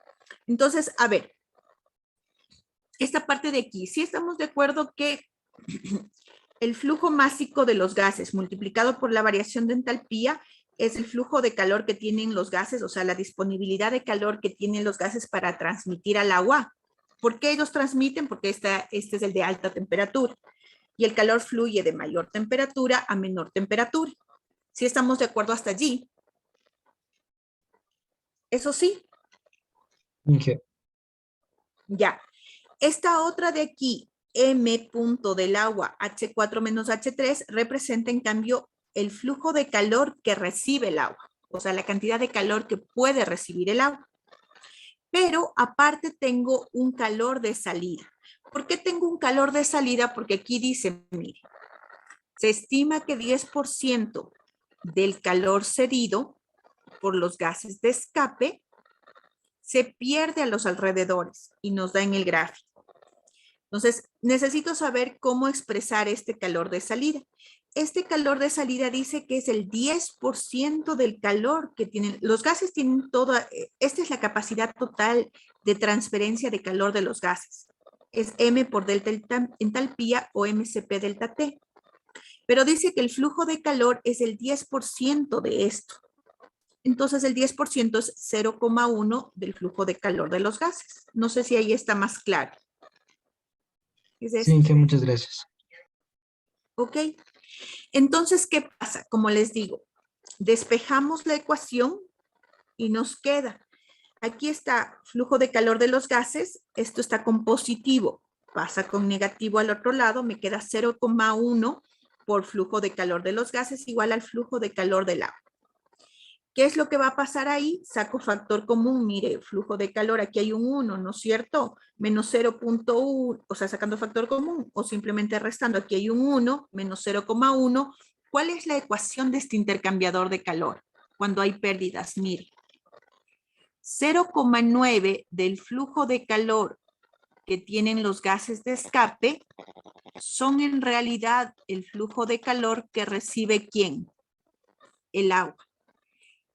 Entonces, a ver, esta parte de aquí, sí estamos de acuerdo que el flujo másico de los gases multiplicado por la variación de entalpía es el flujo de calor que tienen los gases, o sea, la disponibilidad de calor que tienen los gases para transmitir al agua. ¿Por qué ellos transmiten? Porque este es el de alta temperatura y el calor fluye de mayor temperatura a menor temperatura. ¿Sí estamos de acuerdo hasta allí? Eso sí. Inge, Ya. Esta otra de aquí, M punto del agua, H4 menos H3, representa en cambio el flujo de calor que recibe el agua, o sea, la cantidad de calor que puede recibir el agua. Pero aparte tengo un calor de salida. ¿Por qué tengo un calor de salida? Porque aquí dice, mire, se estima que 10% del calor cedido por los gases de escape se pierde a los alrededores y nos da en el gráfico. Entonces, necesito saber cómo expresar este calor de salida. Este calor de salida dice que es el 10% del calor que tienen. Los gases tienen toda, esta es la capacidad total de transferencia de calor de los gases. Es M por delta entalpía o MCP delta T. Pero dice que el flujo de calor es el 10% de esto. Entonces el 10% es 0,1 del flujo de calor de los gases. No sé si ahí está más claro. ¿Es sí, esto? Inge, muchas gracias. ¿Ok? Entonces, ¿qué pasa? Como les digo, despejamos la ecuación y nos queda. Aquí está flujo de calor de los gases. Esto está con positivo. Pasa con negativo al otro lado. Me queda 0,1 por flujo de calor de los gases igual al flujo de calor del agua. ¿Qué es lo que va a pasar ahí? Saco factor común, mire, flujo de calor, aquí hay un 1, ¿no es cierto? Menos 0,1, o sea, sacando factor común o simplemente restando, aquí hay un 1, menos 0,1. ¿Cuál es la ecuación de este intercambiador de calor? Cuando hay pérdidas, mire. 0,9 del flujo de calor que tienen los gases de escape son en realidad el flujo de calor que recibe ¿quién? El agua.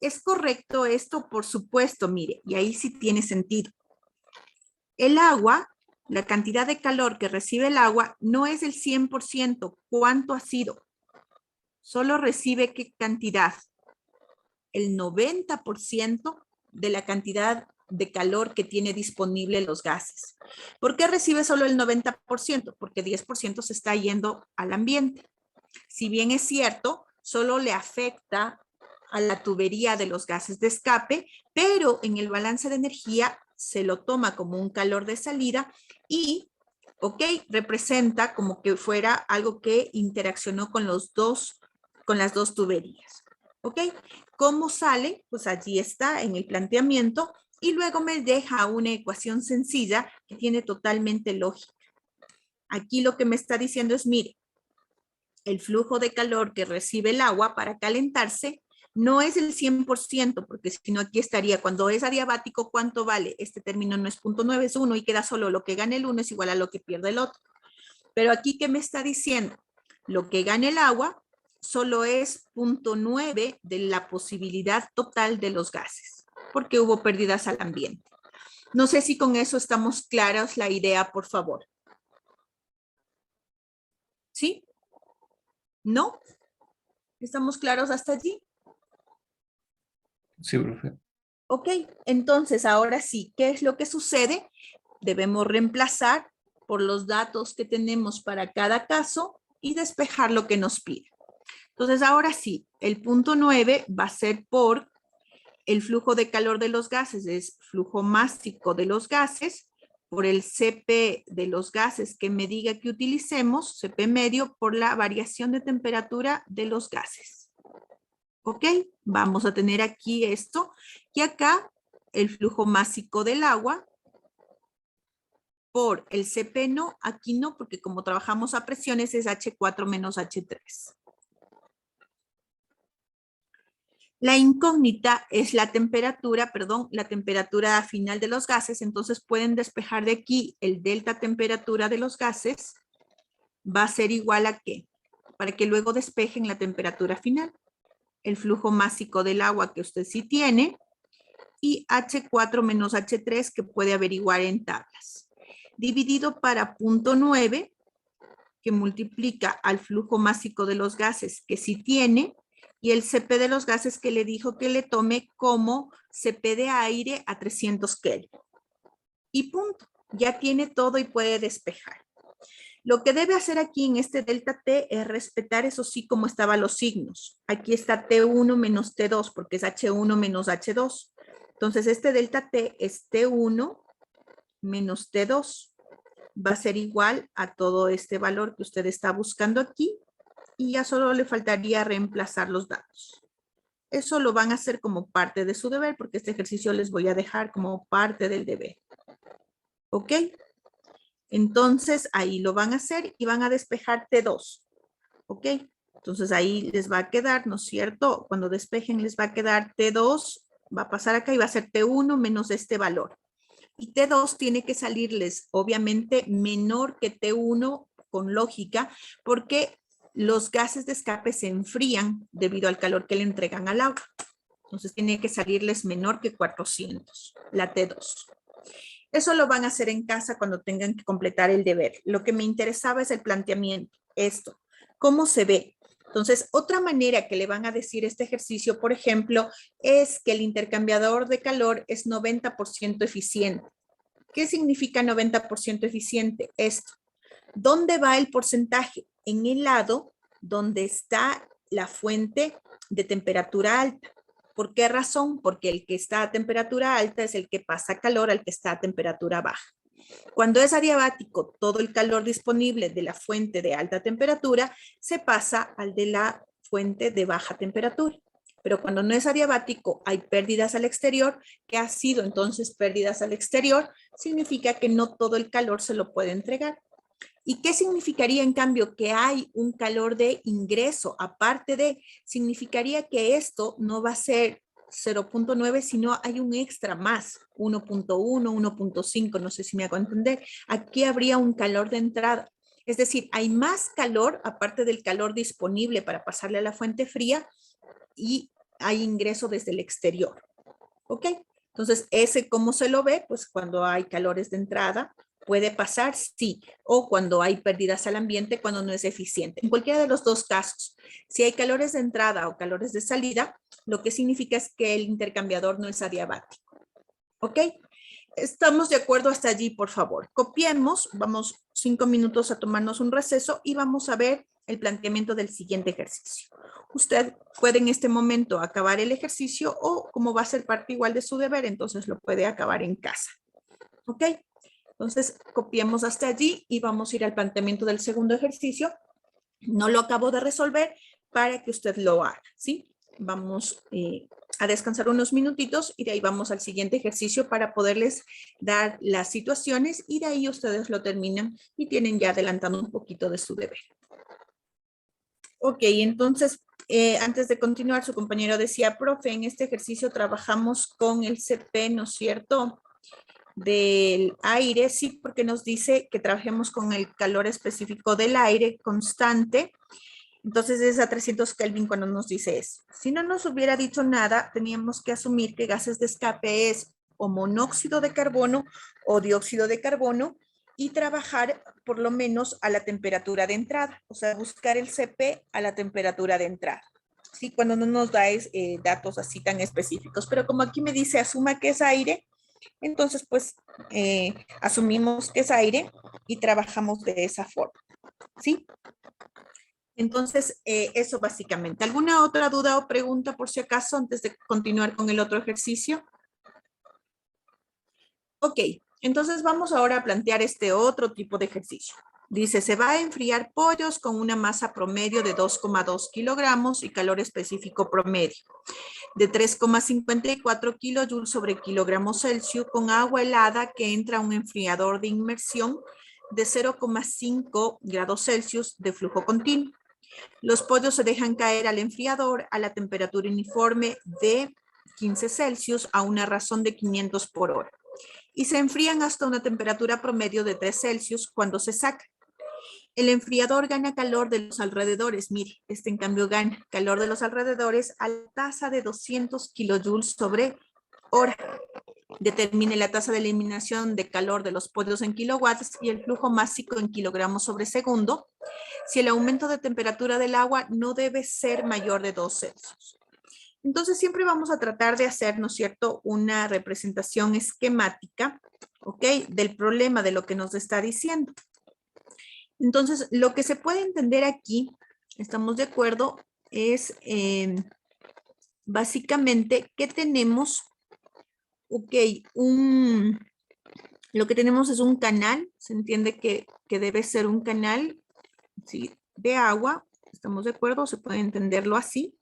¿Es correcto esto? Por supuesto, mire, y ahí sí tiene sentido. El agua, la cantidad de calor que recibe el agua no es el 100%. ¿Cuánto ha sido? Solo recibe ¿qué cantidad? El 90% de la cantidad de calor que tiene disponible los gases. ¿Por qué recibe solo el 90%? Porque 10% se está yendo al ambiente. Si bien es cierto, solo le afecta a la tubería de los gases de escape, pero en el balance de energía se lo toma como un calor de salida y, ok, representa como que fuera algo que interaccionó con las dos tuberías. ¿Ok? ¿Cómo sale? Pues allí está en el planteamiento y luego me deja una ecuación sencilla que tiene totalmente lógica. Aquí lo que me está diciendo es, mire, el flujo de calor que recibe el agua para calentarse no es el 100%, porque si no aquí estaría, cuando es adiabático, ¿cuánto vale? Este término no es 0,9, es 1 y queda solo lo que gana el 1 es igual a lo que pierde el otro. Pero aquí, ¿qué me está diciendo? Lo que gana el agua solo es 0,9 de la posibilidad total de los gases, porque hubo pérdidas al ambiente. No sé si con eso estamos claros la idea, por favor. ¿Sí? ¿No? ¿Estamos claros hasta allí? Sí, profe. Ok, entonces ahora sí, ¿qué es lo que sucede? Debemos reemplazar por los datos que tenemos para cada caso y despejar lo que nos pide. Entonces ahora sí, el punto 9 va a ser por el flujo de calor de los gases, es flujo másico de los gases, por el CP de los gases que me diga que utilicemos, CP medio, por la variación de temperatura de los gases. ¿Ok? Vamos a tener aquí esto. Y acá el flujo másico del agua por el CP no, aquí no, porque como trabajamos a presiones es H4 menos H3. La incógnita es la temperatura, la temperatura final de los gases. Entonces pueden despejar de aquí el delta temperatura de los gases. Va a ser igual a ¿qué? Para que luego despejen la temperatura final. El flujo másico del agua que usted sí tiene. Y H4 menos H3 que puede averiguar en tablas. Dividido para 0.9 que multiplica al flujo másico de los gases que sí tiene y el CP de los gases que le dijo que le tome como CP de aire a 300 Kelvin. Y punto. Ya tiene todo y puede despejar. Lo que debe hacer aquí en este delta T es respetar eso sí como estaban los signos. Aquí está T1 menos T2 porque es H1 menos H2. Entonces este delta T es T1 menos T2. Va a ser igual a todo este valor que usted está buscando aquí y ya solo le faltaría reemplazar los datos. Eso lo van a hacer como parte de su deber porque este ejercicio les voy a dejar como parte del deber. ¿Ok? Entonces ahí lo van a hacer y van a despejar T2. ¿Ok? Entonces ahí les va a quedar, ¿no es cierto? Cuando despejen les va a quedar T2, va a pasar acá y va a ser T1 menos este valor. Y T2 tiene que salirles, obviamente, menor que T1 con lógica, porque los gases de escape se enfrían debido al calor que le entregan al agua. Entonces tiene que salirles menor que 400, la T2. Eso lo van a hacer en casa cuando tengan que completar el deber. Lo que me interesaba es el planteamiento, esto, cómo se ve. Entonces, otra manera que le van a decir este ejercicio, por ejemplo, es que el intercambiador de calor es 90% eficiente. ¿Qué significa 90% eficiente? Esto. ¿Dónde va el porcentaje? En el lado donde está la fuente de temperatura alta. ¿Por qué razón? Porque el que está a temperatura alta es el que pasa calor al que está a temperatura baja. Cuando es adiabático, todo el calor disponible de la fuente de alta temperatura se pasa al de la fuente de baja temperatura. Pero cuando no es adiabático, hay pérdidas al exterior. ¿Qué ha sido entonces pérdidas al exterior? Significa que no todo el calor se lo puede entregar. ¿Y qué significaría en cambio que hay un calor de ingreso? Aparte de, significaría que esto no va a ser 0.9, sino hay un extra más, 1.1, 1.5, no sé si me hago entender. Aquí habría un calor de entrada. Es decir, hay más calor, aparte del calor disponible para pasarle a la fuente fría, y hay ingreso desde el exterior. ¿Ok? Entonces, ese cómo se lo ve, pues cuando hay calores de entrada, puede pasar, sí, o cuando hay pérdidas al ambiente, cuando no es eficiente. En cualquiera de los dos casos, si hay calores de entrada o calores de salida, lo que significa es que el intercambiador no es adiabático. ¿Ok? ¿Estamos de acuerdo hasta allí, por favor? Copiemos, vamos 5 minutos a tomarnos un receso y vamos a ver el planteamiento del siguiente ejercicio. Usted puede en este momento acabar el ejercicio o como va a ser parte igual de su deber, entonces lo puede acabar en casa. ¿Ok? Entonces, copiemos hasta allí y vamos a ir al planteamiento del segundo ejercicio. No lo acabo de resolver para que usted lo haga, ¿sí? Vamos a descansar unos minutitos y de ahí vamos al siguiente ejercicio para poderles dar las situaciones y de ahí ustedes lo terminan y tienen ya adelantando un poquito de su deber. Ok, entonces, antes de continuar, su compañero decía, profe, en este ejercicio trabajamos con el CP, ¿no es cierto?, del aire, sí, porque nos dice que trabajemos con el calor específico del aire constante. Entonces es a 300 Kelvin cuando nos dice eso. Si no nos hubiera dicho nada, teníamos que asumir que gases de escape es o monóxido de carbono o dióxido de carbono y trabajar por lo menos a la temperatura de entrada, o sea, buscar el CP a la temperatura de entrada. Sí, cuando no nos da datos así tan específicos, pero como aquí me dice asuma que es aire, entonces pues asumimos que es aire y trabajamos de esa forma, ¿sí? Entonces, eso básicamente. ¿Alguna otra duda o pregunta por si acaso antes de continuar con el otro ejercicio? Ok, entonces vamos ahora a plantear este otro tipo de ejercicio. Dice, se va a enfriar pollos con una masa promedio de 2,2 kilogramos y calor específico promedio de 3,54 kilojoules sobre kilogramo Celsius con agua helada que entra a un enfriador de inmersión de 0,5 grados Celsius de flujo continuo. Los pollos se dejan caer al enfriador a la temperatura uniforme de 15 Celsius a una razón de 500 por hora. Y se enfrían hasta una temperatura promedio de 3 Celsius cuando se sacan. El enfriador gana calor de los alrededores. Mire, este en cambio gana calor de los alrededores a la tasa de 200 kilojoules sobre hora. Determine la tasa de eliminación de calor de los pollos en kilowatts y el flujo másico en kilogramos sobre segundo, si el aumento de temperatura del agua no debe ser mayor de 2 Celsius. Entonces siempre vamos a tratar de hacer, ¿no es cierto?, una representación esquemática, ¿ok?, del problema de lo que nos está diciendo. Entonces, lo que se puede entender aquí, estamos de acuerdo, es básicamente que tenemos, ok, lo que tenemos es un canal, se entiende que debe ser un canal, ¿sí?, de agua, estamos de acuerdo, se puede entenderlo así,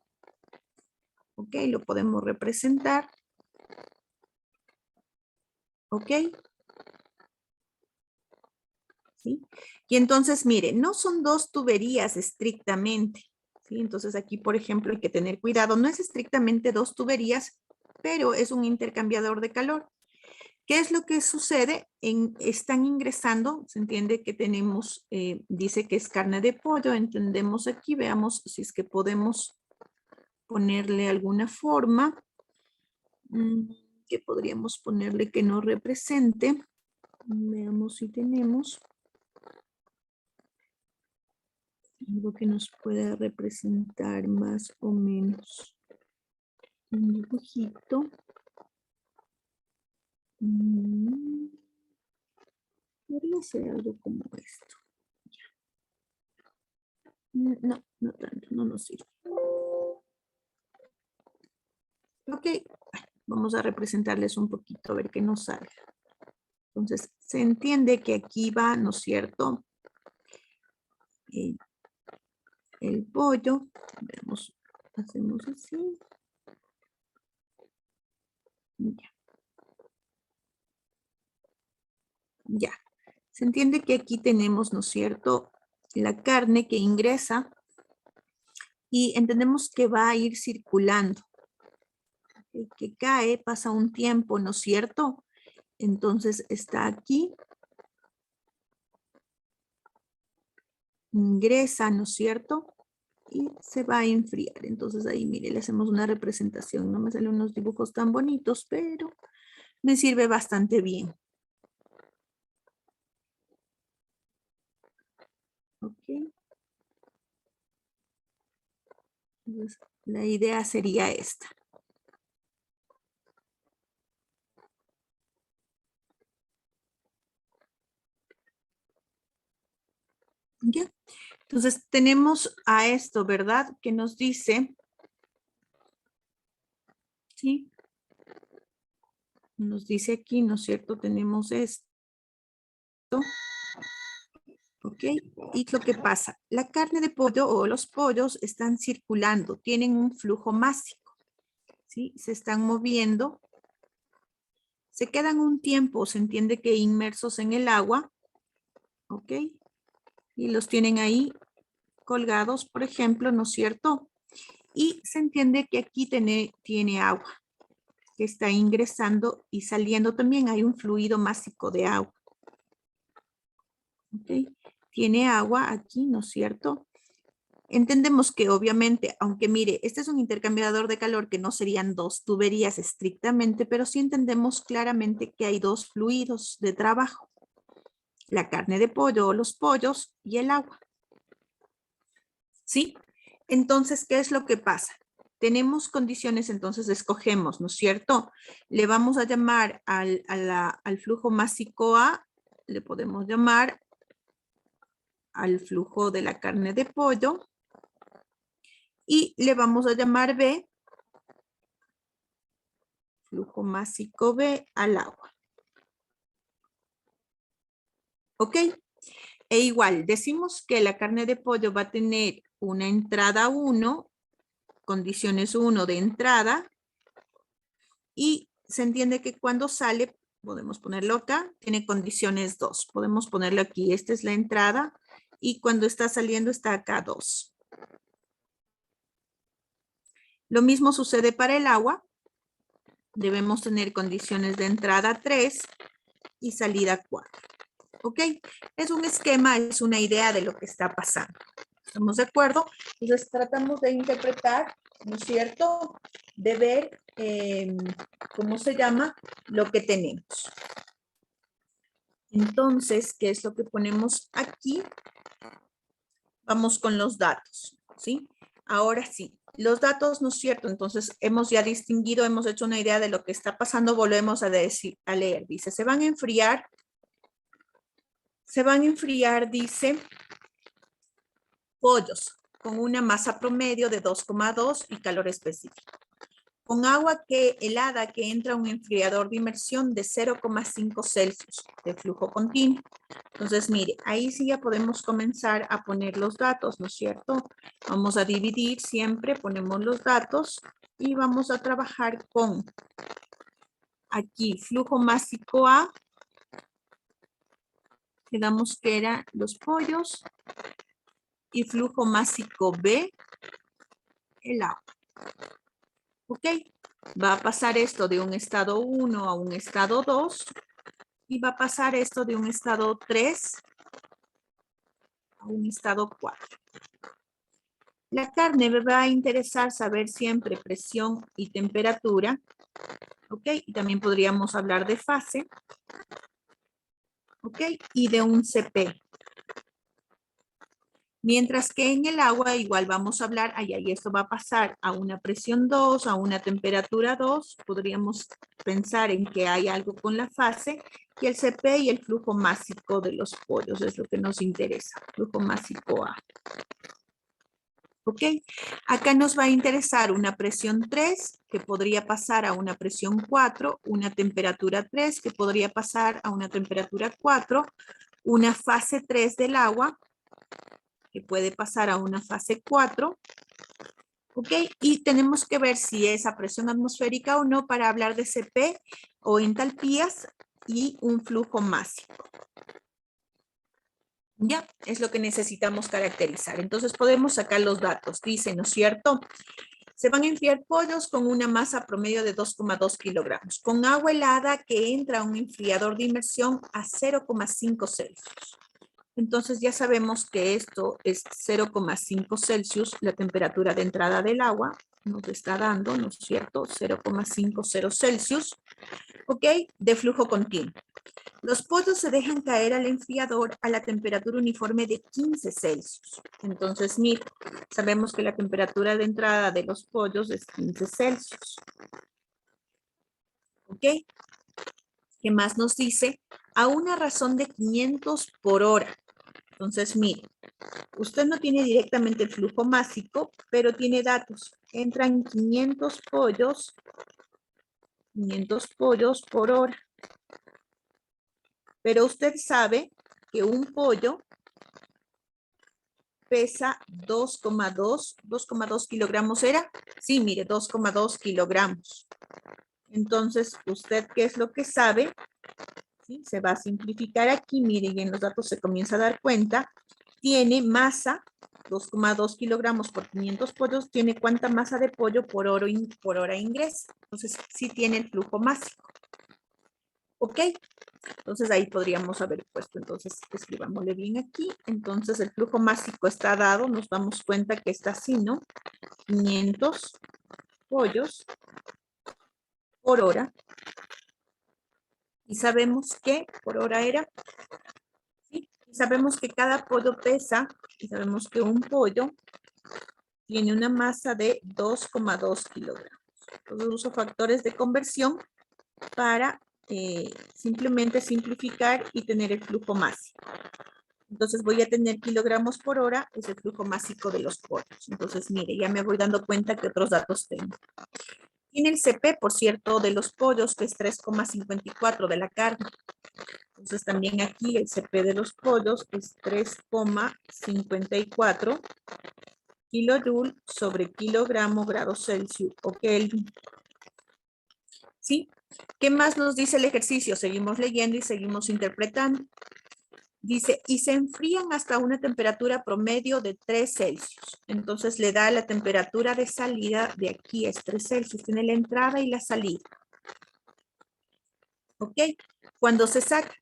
ok, lo podemos representar, ok. ¿Sí? Y entonces, mire, no son dos tuberías estrictamente, ¿sí? Entonces aquí, por ejemplo, hay que tener cuidado. No es estrictamente dos tuberías, pero es un intercambiador de calor. ¿Qué es lo que sucede? Están ingresando, se entiende que tenemos, dice que es carne de pollo, entendemos aquí, veamos si es que podemos ponerle alguna forma. ¿Qué podríamos ponerle que nos represente? Veamos si tenemos algo que nos pueda representar más o menos. Un dibujito. Podría ser algo como esto. No, no tanto, no nos sirve. Ok, vamos a representarles un poquito, a ver qué nos sale. Entonces, se entiende que aquí va, ¿no es cierto?, el pollo. Veamos, hacemos así. Ya. Ya. Se entiende que aquí tenemos, ¿no es cierto?, la carne que ingresa y entendemos que va a ir circulando. Que cae, pasa un tiempo, ¿no es cierto? Entonces está aquí. Ingresa, ¿no es cierto? Y se va a enfriar. Entonces ahí, mire, le hacemos una representación. No me salen unos dibujos tan bonitos, pero me sirve bastante bien. Ok. Entonces, la idea sería esta. ¿Ya? Entonces tenemos a esto, ¿verdad? Que nos dice, ¿sí? Nos dice aquí, ¿no es cierto? Tenemos esto. ¿Ok? Y lo que pasa, la carne de pollo o los pollos están circulando, tienen un flujo másico, ¿sí? Se están moviendo, se quedan un tiempo, se entiende que inmersos en el agua, ¿ok? Y los tienen ahí colgados, por ejemplo, ¿no es cierto? Y se entiende que aquí tiene agua, que está ingresando y saliendo también, hay un fluido másico de agua. ¿Ok? Tiene agua aquí, ¿no es cierto? Entendemos que obviamente, aunque mire, este es un intercambiador de calor que no serían dos tuberías estrictamente, pero sí entendemos claramente que hay dos fluidos de trabajo. La carne de pollo o los pollos y el agua. ¿Sí? Entonces, ¿qué es lo que pasa? Tenemos condiciones, entonces escogemos, ¿no es cierto? Le vamos a llamar al flujo másico A, le podemos llamar al flujo de la carne de pollo y le vamos a llamar B, flujo másico B al agua. ¿Ok? E igual, decimos que la carne de pollo va a tener una entrada 1, condiciones 1 de entrada, y se entiende que cuando sale, podemos ponerlo acá, tiene condiciones 2. Podemos ponerlo aquí, esta es la entrada, y cuando está saliendo está acá 2. Lo mismo sucede para el agua. Debemos tener condiciones de entrada 3 y salida 4. ¿Ok? Es un esquema, es una idea de lo que está pasando. ¿Estamos de acuerdo? Entonces tratamos de interpretar, ¿no es cierto? De ver, ¿cómo se llama? Lo que tenemos. Entonces, ¿qué es lo que ponemos aquí? Vamos con los datos, ¿sí? Ahora sí, los datos, ¿no es cierto? Entonces, hemos ya distinguido, hemos hecho una idea de lo que está pasando, volvemos a leer. Dice, se van a enfriar, dice, pollos con una masa promedio de 2,2 y calor específico. Con agua helada que entra a un enfriador de inmersión de 0,5 Celsius de flujo continuo. Entonces, mire, ahí sí ya podemos comenzar a poner los datos, ¿no es cierto? Vamos a dividir siempre, ponemos los datos y vamos a trabajar con aquí flujo másico A. Quedamos que eran los pollos y flujo másico B, el agua. ¿Ok? Va a pasar esto de un estado 1 a un estado 2 y va a pasar esto de un estado 3 a un estado 4. La carne me va a interesar saber siempre presión y temperatura. ¿Ok? Y también podríamos hablar de fase. ¿Ok? Y de un CP. Mientras que en el agua igual vamos a hablar, y esto va a pasar a una presión 2, a una temperatura 2. Podríamos pensar en que hay algo con la fase y el CP y el flujo másico de los pollos es lo que nos interesa. Flujo másico A. ¿Ok? Acá nos va a interesar una presión 3 que podría pasar a una presión 4, una temperatura 3 que podría pasar a una temperatura 4, una fase 3 del agua que puede pasar a una fase 4, ¿ok? Y tenemos que ver si es a presión atmosférica o no para hablar de CP o entalpías y un flujo másico. Ya, es lo que necesitamos caracterizar. Entonces podemos sacar los datos. Dice, ¿no es cierto? Se van a enfriar pollos con una masa promedio de 2,2 kilogramos, con agua helada que entra a un enfriador de inmersión a 0,5 Celsius. Entonces ya sabemos que esto es 0,5 Celsius, la temperatura de entrada del agua nos está dando, ¿no es cierto? 0,50 Celsius, ¿ok? De flujo continuo. Los pollos se dejan caer al enfriador a la temperatura uniforme de 15 Celsius. Entonces, mira, sabemos que la temperatura de entrada de los pollos es 15 Celsius. ¿Ok? ¿Qué más nos dice? A una razón de 500 por hora. Entonces, mire, usted no tiene directamente el flujo másico, pero tiene datos. Entran 500 pollos por hora. Pero usted sabe que un pollo pesa 2,2 kilogramos, ¿era? Sí, mire, 2,2 kilogramos. Entonces, ¿usted qué es lo que sabe? ¿Sí? Se va a simplificar aquí, miren, en los datos se comienza a dar cuenta. Tiene masa, 2,2 kilogramos por 500 pollos, tiene cuánta masa de pollo por hora ingresa. Entonces, sí tiene el flujo másico. ¿Ok? Entonces, ahí podríamos haber puesto, entonces, escribámosle bien aquí. Entonces, el flujo másico está dado, nos damos cuenta que está así, ¿no? 500 pollos por hora. Y sabemos que por hora era, ¿sí? Y sabemos que cada pollo pesa, y sabemos que un pollo tiene una masa de 2,2 kilogramos. Entonces, uso factores de conversión para simplemente simplificar y tener el flujo másico. Entonces voy a tener kilogramos por hora, es el flujo másico de los pollos. Entonces, mire, ya me voy dando cuenta que otros datos tengo. Tiene el CP, por cierto, de los pollos, que es 3,54 de la carne. Entonces, también aquí el CP de los pollos es 3,54 kilojoule sobre kilogramo grados Celsius o Kelvin. ¿Sí? ¿Qué más nos dice el ejercicio? Seguimos leyendo y seguimos interpretando. Dice, y se enfrían hasta una temperatura promedio de 3 Celsius. Entonces le da la temperatura de salida de aquí es 3 Celsius. Tiene la entrada y la salida. ¿Ok? Cuando se saca,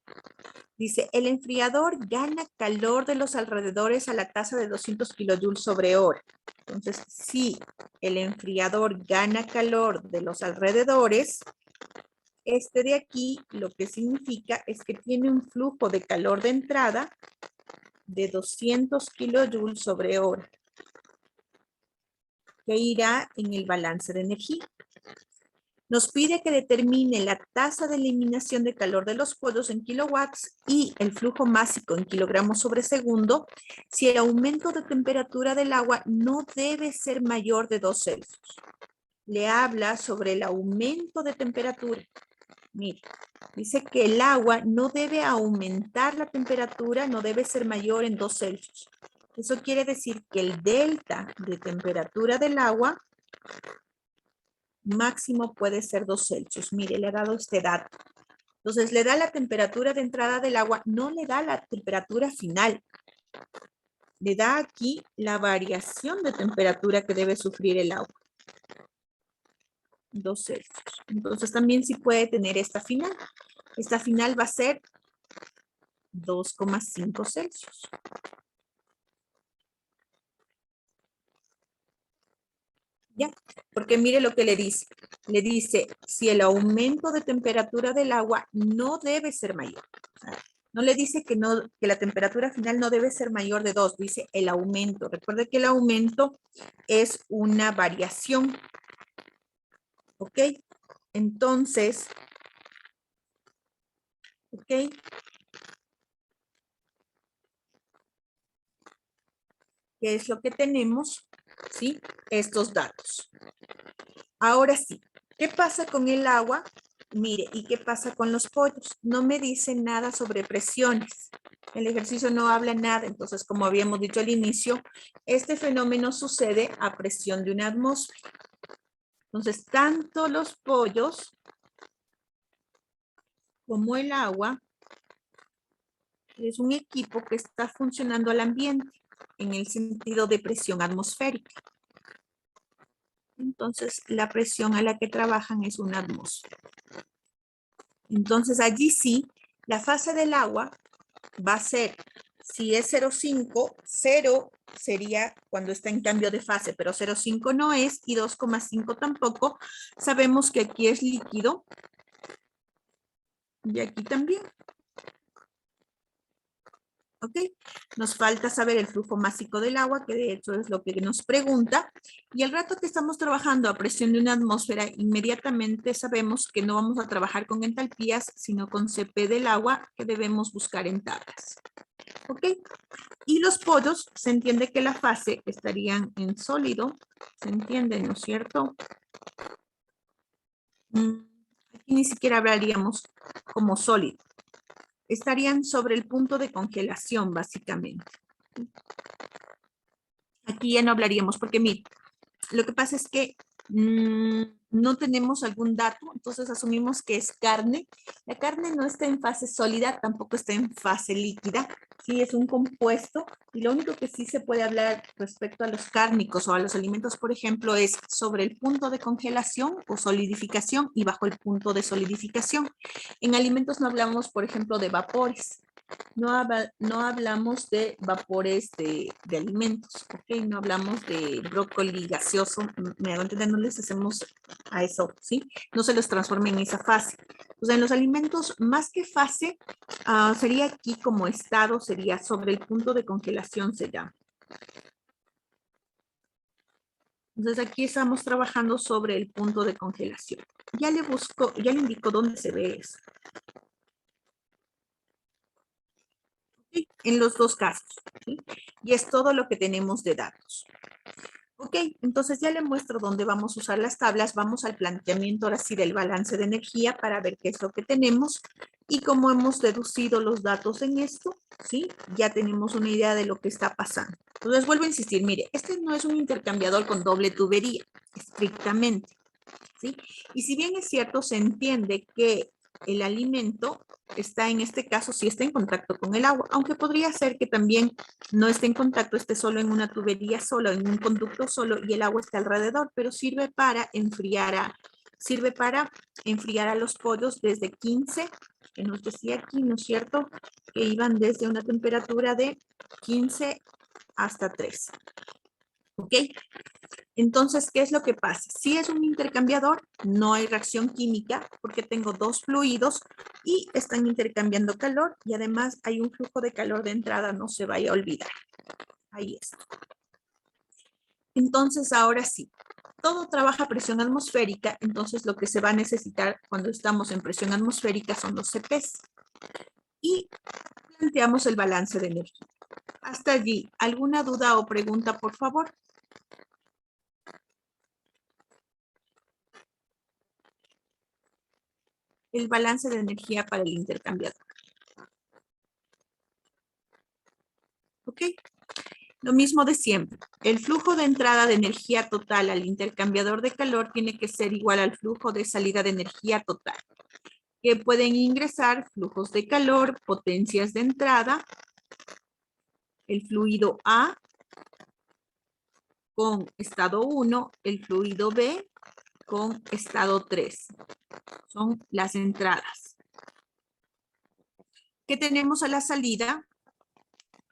dice, el enfriador gana calor de los alrededores a la tasa de 200 kilojoules sobre hora. Entonces, si el enfriador gana calor de los alrededores, este de aquí lo que significa es que tiene un flujo de calor de entrada de 200 kilojoules sobre hora, que irá en el balance de energía. Nos pide que determine la tasa de eliminación de calor de los pollos en kilowatts y el flujo másico en kilogramos sobre segundo si el aumento de temperatura del agua no debe ser mayor de 2 Celsius. Le habla sobre el aumento de temperatura. Mire, dice que el agua no debe aumentar la temperatura, no debe ser mayor en 2 Celsius. Eso quiere decir que el delta de temperatura del agua máximo puede ser 2 Celsius. Mire, le ha dado este dato. Entonces, le da la temperatura de entrada del agua, no le da la temperatura final. Le da aquí la variación de temperatura que debe sufrir el agua. 2 Celsius. Entonces, también sí puede tener esta final. Esta final va a ser 2,5 Celsius. ¿Ya? Porque mire lo que le dice. Le dice, si el aumento de temperatura del agua no debe ser mayor. O sea, no le dice que la temperatura final no debe ser mayor de 2. Dice el aumento. Recuerde que el aumento es una variación. ¿Ok? Entonces, ¿ok? ¿Qué es lo que tenemos? ¿Sí? Estos datos. Ahora sí, ¿qué pasa con el agua? Mire, ¿y qué pasa con los pollos? No me dice nada sobre presiones. El ejercicio no habla nada, entonces, como habíamos dicho al inicio, este fenómeno sucede a presión de una atmósfera. Entonces, tanto los pollos como el agua es un equipo que está funcionando al ambiente en el sentido de presión atmosférica. Entonces, la presión a la que trabajan es una atmósfera. Entonces, allí sí, la fase del agua va a ser, si es 0,5, 0 sería cuando está en cambio de fase, pero 0,5 no es y 2,5 tampoco. Sabemos que aquí es líquido y aquí también. ¿Ok? Nos falta saber el flujo másico del agua, que de hecho es lo que nos pregunta. Y el rato que estamos trabajando a presión de una atmósfera, inmediatamente sabemos que no vamos a trabajar con entalpías, sino con CP del agua, que debemos buscar en tablas. ¿Ok? Y los pollos, se entiende que la fase estarían en sólido. ¿Se entiende, no es cierto? Aquí ni siquiera hablaríamos como sólido. Estarían sobre el punto de congelación, básicamente. Aquí ya no hablaríamos, porque mire, lo que pasa es que no tenemos algún dato, entonces asumimos que es carne. La carne no está en fase sólida, tampoco está en fase líquida. Sí, es un compuesto y lo único que sí se puede hablar respecto a los cárnicos o a los alimentos, por ejemplo, es sobre el punto de congelación o solidificación y bajo el punto de solidificación. En alimentos no hablamos, por ejemplo, de vapores. No hablamos de vapores de alimentos, ¿ok? No hablamos de brócoli gaseoso, me hago entender, no les hacemos a eso, ¿sí? No se los transforma en esa fase. O sea, en los alimentos, más que fase, sería aquí como estado, sería sobre el punto de congelación se llama. Entonces aquí estamos trabajando sobre el punto de congelación. Ya le indico dónde se ve eso. ¿Sí? En los dos casos, ¿sí? Y es todo lo que tenemos de datos. Ok, entonces ya le muestro dónde vamos a usar las tablas. Vamos al planteamiento ahora sí del balance de energía para ver qué es lo que tenemos. Y como hemos deducido los datos en esto, ¿sí? Ya tenemos una idea de lo que está pasando. Entonces vuelvo a insistir, mire, este no es un intercambiador con doble tubería, estrictamente, ¿sí? Y si bien es cierto, se entiende que el alimento está en este caso, si está en contacto con el agua, aunque podría ser que también no esté en contacto, esté solo en una tubería solo, en un conducto solo y el agua está alrededor, pero sirve para enfriar a los pollos desde 15, que nos decía aquí, ¿no es cierto? Que iban desde una temperatura de 15 hasta 13. ¿Ok? Entonces, ¿qué es lo que pasa? Si es un intercambiador, no hay reacción química porque tengo dos fluidos y están intercambiando calor y además hay un flujo de calor de entrada, no se vaya a olvidar. Ahí está. Entonces, ahora sí, todo trabaja a presión atmosférica, entonces lo que se va a necesitar cuando estamos en presión atmosférica son los CPs. Y planteamos el balance de energía. Hasta allí, ¿alguna duda o pregunta, por favor? El balance de energía para el intercambiador. ¿Ok? Lo mismo de siempre. El flujo de entrada de energía total al intercambiador de calor tiene que ser igual al flujo de salida de energía total, que pueden ingresar flujos de calor, potencias de entrada, el fluido A con estado 1, el fluido B con estado 3. Son las entradas. ¿Qué tenemos a la salida?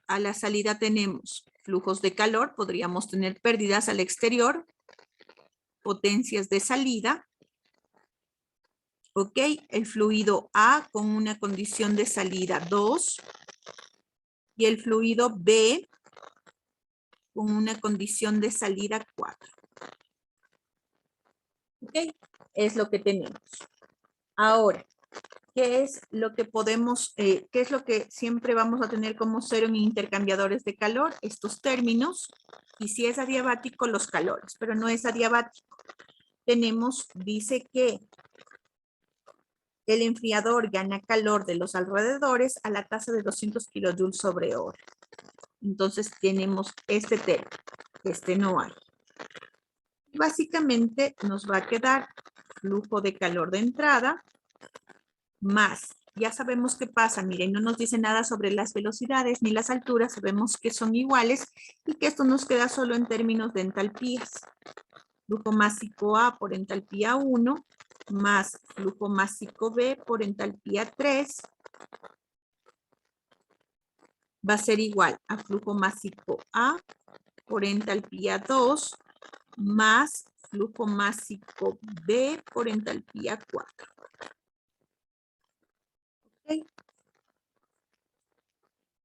A la salida tenemos flujos de calor, podríamos tener pérdidas al exterior, potencias de salida, ¿ok? El fluido A con una condición de salida 2 y el fluido B con una condición de salida 4. ¿Ok? Es lo que tenemos. Ahora, ¿qué es lo que podemos, qué es lo que siempre vamos a tener como cero en intercambiadores de calor? Estos términos. Y si es adiabático, los calores, pero no es adiabático. Tenemos, dice que el enfriador gana calor de los alrededores a la tasa de 200 kilojoules sobre hora. Entonces tenemos este término, este no hay. Básicamente nos va a quedar flujo de calor de entrada más, ya sabemos qué pasa, miren, no nos dice nada sobre las velocidades ni las alturas, sabemos que son iguales y que esto nos queda solo en términos de entalpías. Flujo másico A por entalpía 1 más flujo másico B por entalpía 3 va a ser igual a flujo másico A por entalpía 2 más flujo másico B por entalpía 4. ¿Okay?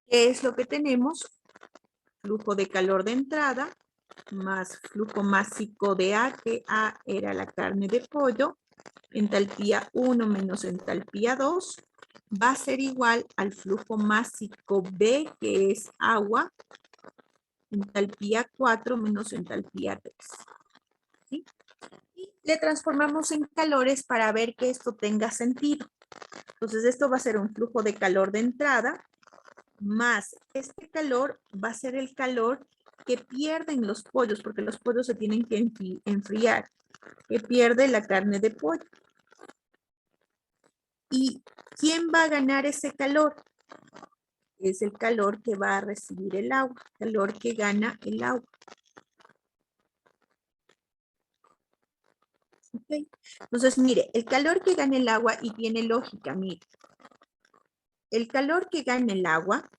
¿Qué es lo que tenemos? Flujo de calor de entrada más flujo másico de A, que A era la carne de pollo, entalpía 1 menos entalpía 2, va a ser igual al flujo másico B, que es agua, entalpía 4 menos entalpía 3. ¿Sí? Y le transformamos en calores para ver que esto tenga sentido. Entonces esto va a ser un flujo de calor de entrada, más este calor va a ser el calor que pierden los pollos, porque los pollos se tienen que enfriar, que pierde la carne de pollo. ¿Y quién va a ganar ese calor? Es el calor que va a recibir el agua, calor que gana el agua. ¿Okay? Entonces, mire, el calor que gana el agua, y tiene lógica, mire. El calor que gana el agua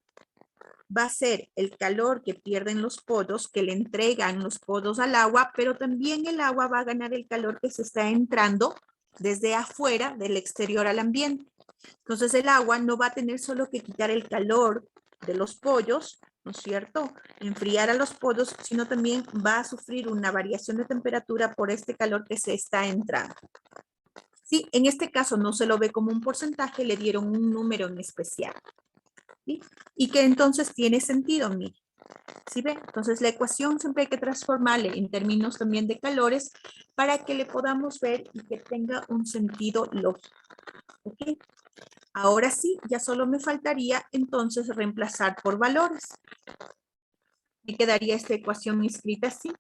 va a ser el calor que pierden los pollos, que le entregan los pollos al agua, pero también el agua va a ganar el calor que se está entrando desde afuera, del exterior al ambiente. Entonces el agua no va a tener solo que quitar el calor de los pollos, ¿no es cierto? Enfriar a los pollos, sino también va a sufrir una variación de temperatura por este calor que se está entrando. Sí, en este caso no se lo ve como un porcentaje, le dieron un número en especial. ¿Sí? Y que entonces tiene sentido, mire. ¿Sí ve? Entonces la ecuación siempre hay que transformarle en términos también de calores para que le podamos ver y que tenga un sentido lógico. ¿Ok? Ahora sí, ya solo me faltaría entonces reemplazar por valores. Me quedaría esta ecuación escrita así.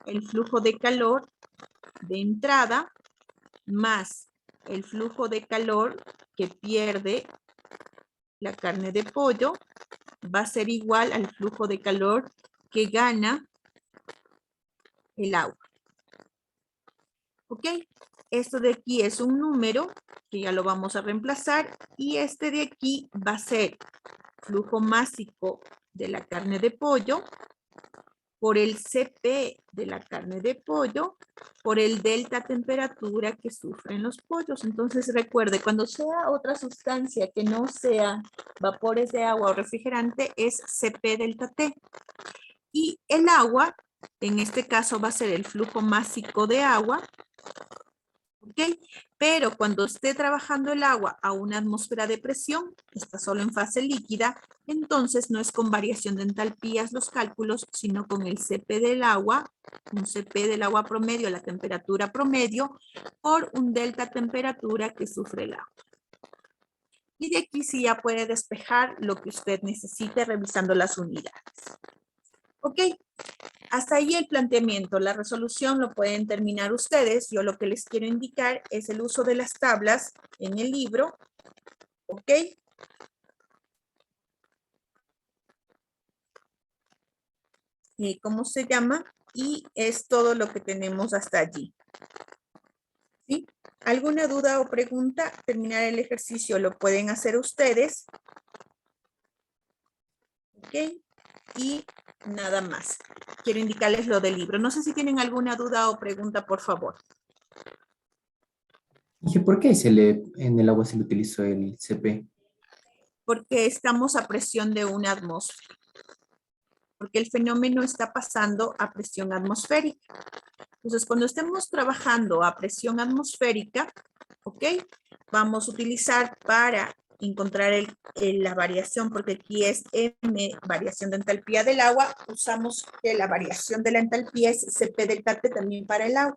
El flujo de calor de entrada más el flujo de calor que pierde la carne de pollo va a ser igual al flujo de calor que gana el agua. ¿Ok? Esto de aquí es un número que ya lo vamos a reemplazar y este de aquí va a ser flujo másico de la carne de pollo por el CP de la carne de pollo por el delta temperatura que sufren los pollos. Entonces recuerde, cuando sea otra sustancia que no sea vapores de agua o refrigerante es CP delta T. Y el agua, en este caso va a ser el flujo másico de agua. ¿Ok? Pero cuando esté trabajando el agua a una atmósfera de presión, está solo en fase líquida, entonces no es con variación de entalpías los cálculos, sino con el CP del agua, un CP del agua promedio, la temperatura promedio, por un delta temperatura que sufre el agua. Y de aquí sí ya puede despejar lo que usted necesite revisando las unidades. ¿Ok? Hasta ahí el planteamiento. La resolución lo pueden terminar ustedes. Yo lo que les quiero indicar es el uso de las tablas en el libro. ¿Ok? ¿Cómo se llama? Y es todo lo que tenemos hasta allí. ¿Sí? ¿Alguna duda o pregunta? Terminar el ejercicio lo pueden hacer ustedes. ¿Ok? Y nada más. Quiero indicarles lo del libro. No sé si tienen alguna duda o pregunta, por favor. Dije, ¿por qué en el agua se le utilizó el CP? Porque estamos a presión de una atmósfera. Porque el fenómeno está pasando a presión atmosférica. Entonces, cuando estemos trabajando a presión atmosférica, ¿ok? Vamos a utilizar para encontrar la variación, porque aquí es M, variación de entalpía del agua, usamos que la variación de la entalpía es CP delta T también para el agua,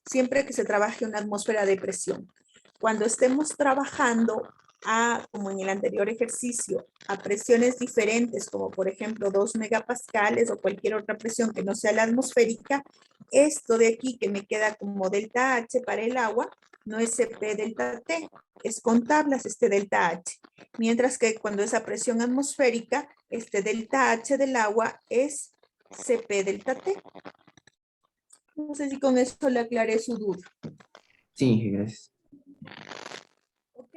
siempre que se trabaje una atmósfera de presión. Cuando estemos trabajando como en el anterior ejercicio, a presiones diferentes, como por ejemplo 2 megapascales o cualquier otra presión que no sea la atmosférica, esto de aquí que me queda como delta H para el agua, no es CP delta T, es con tablas este delta H. Mientras que cuando es a presión atmosférica, este delta H del agua es CP delta T. No sé si con esto le aclaré su duda. Sí, gracias. ¿Ok?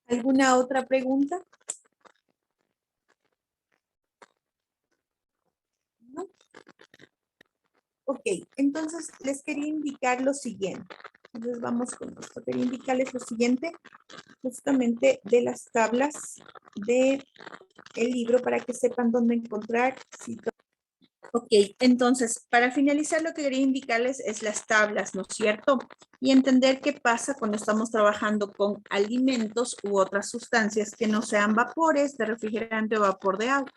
¿Alguna otra pregunta? ¿No? Ok, entonces les quería indicar lo siguiente. Entonces vamos con esto. Quería indicarles lo siguiente, justamente de las tablas del libro para que sepan dónde encontrar. Ok, entonces, para finalizar lo que quería indicarles es las tablas, ¿no es cierto? Y entender qué pasa cuando estamos trabajando con alimentos u otras sustancias que no sean vapores de refrigerante o vapor de agua,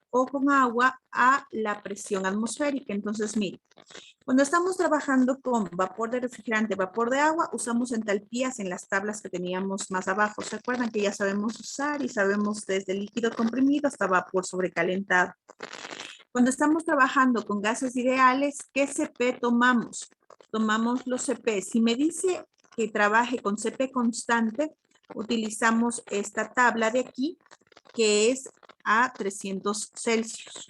o con agua a la presión atmosférica. Entonces, mire, cuando estamos trabajando con vapor de refrigerante, vapor de agua, usamos entalpías en las tablas que teníamos más abajo. ¿Se acuerdan que ya sabemos usar y sabemos desde líquido comprimido hasta vapor sobrecalentado? Cuando estamos trabajando con gases ideales, ¿qué CP tomamos? Tomamos los CP. Si me dice que trabaje con CP constante, utilizamos esta tabla de aquí, que es a 300 Celsius.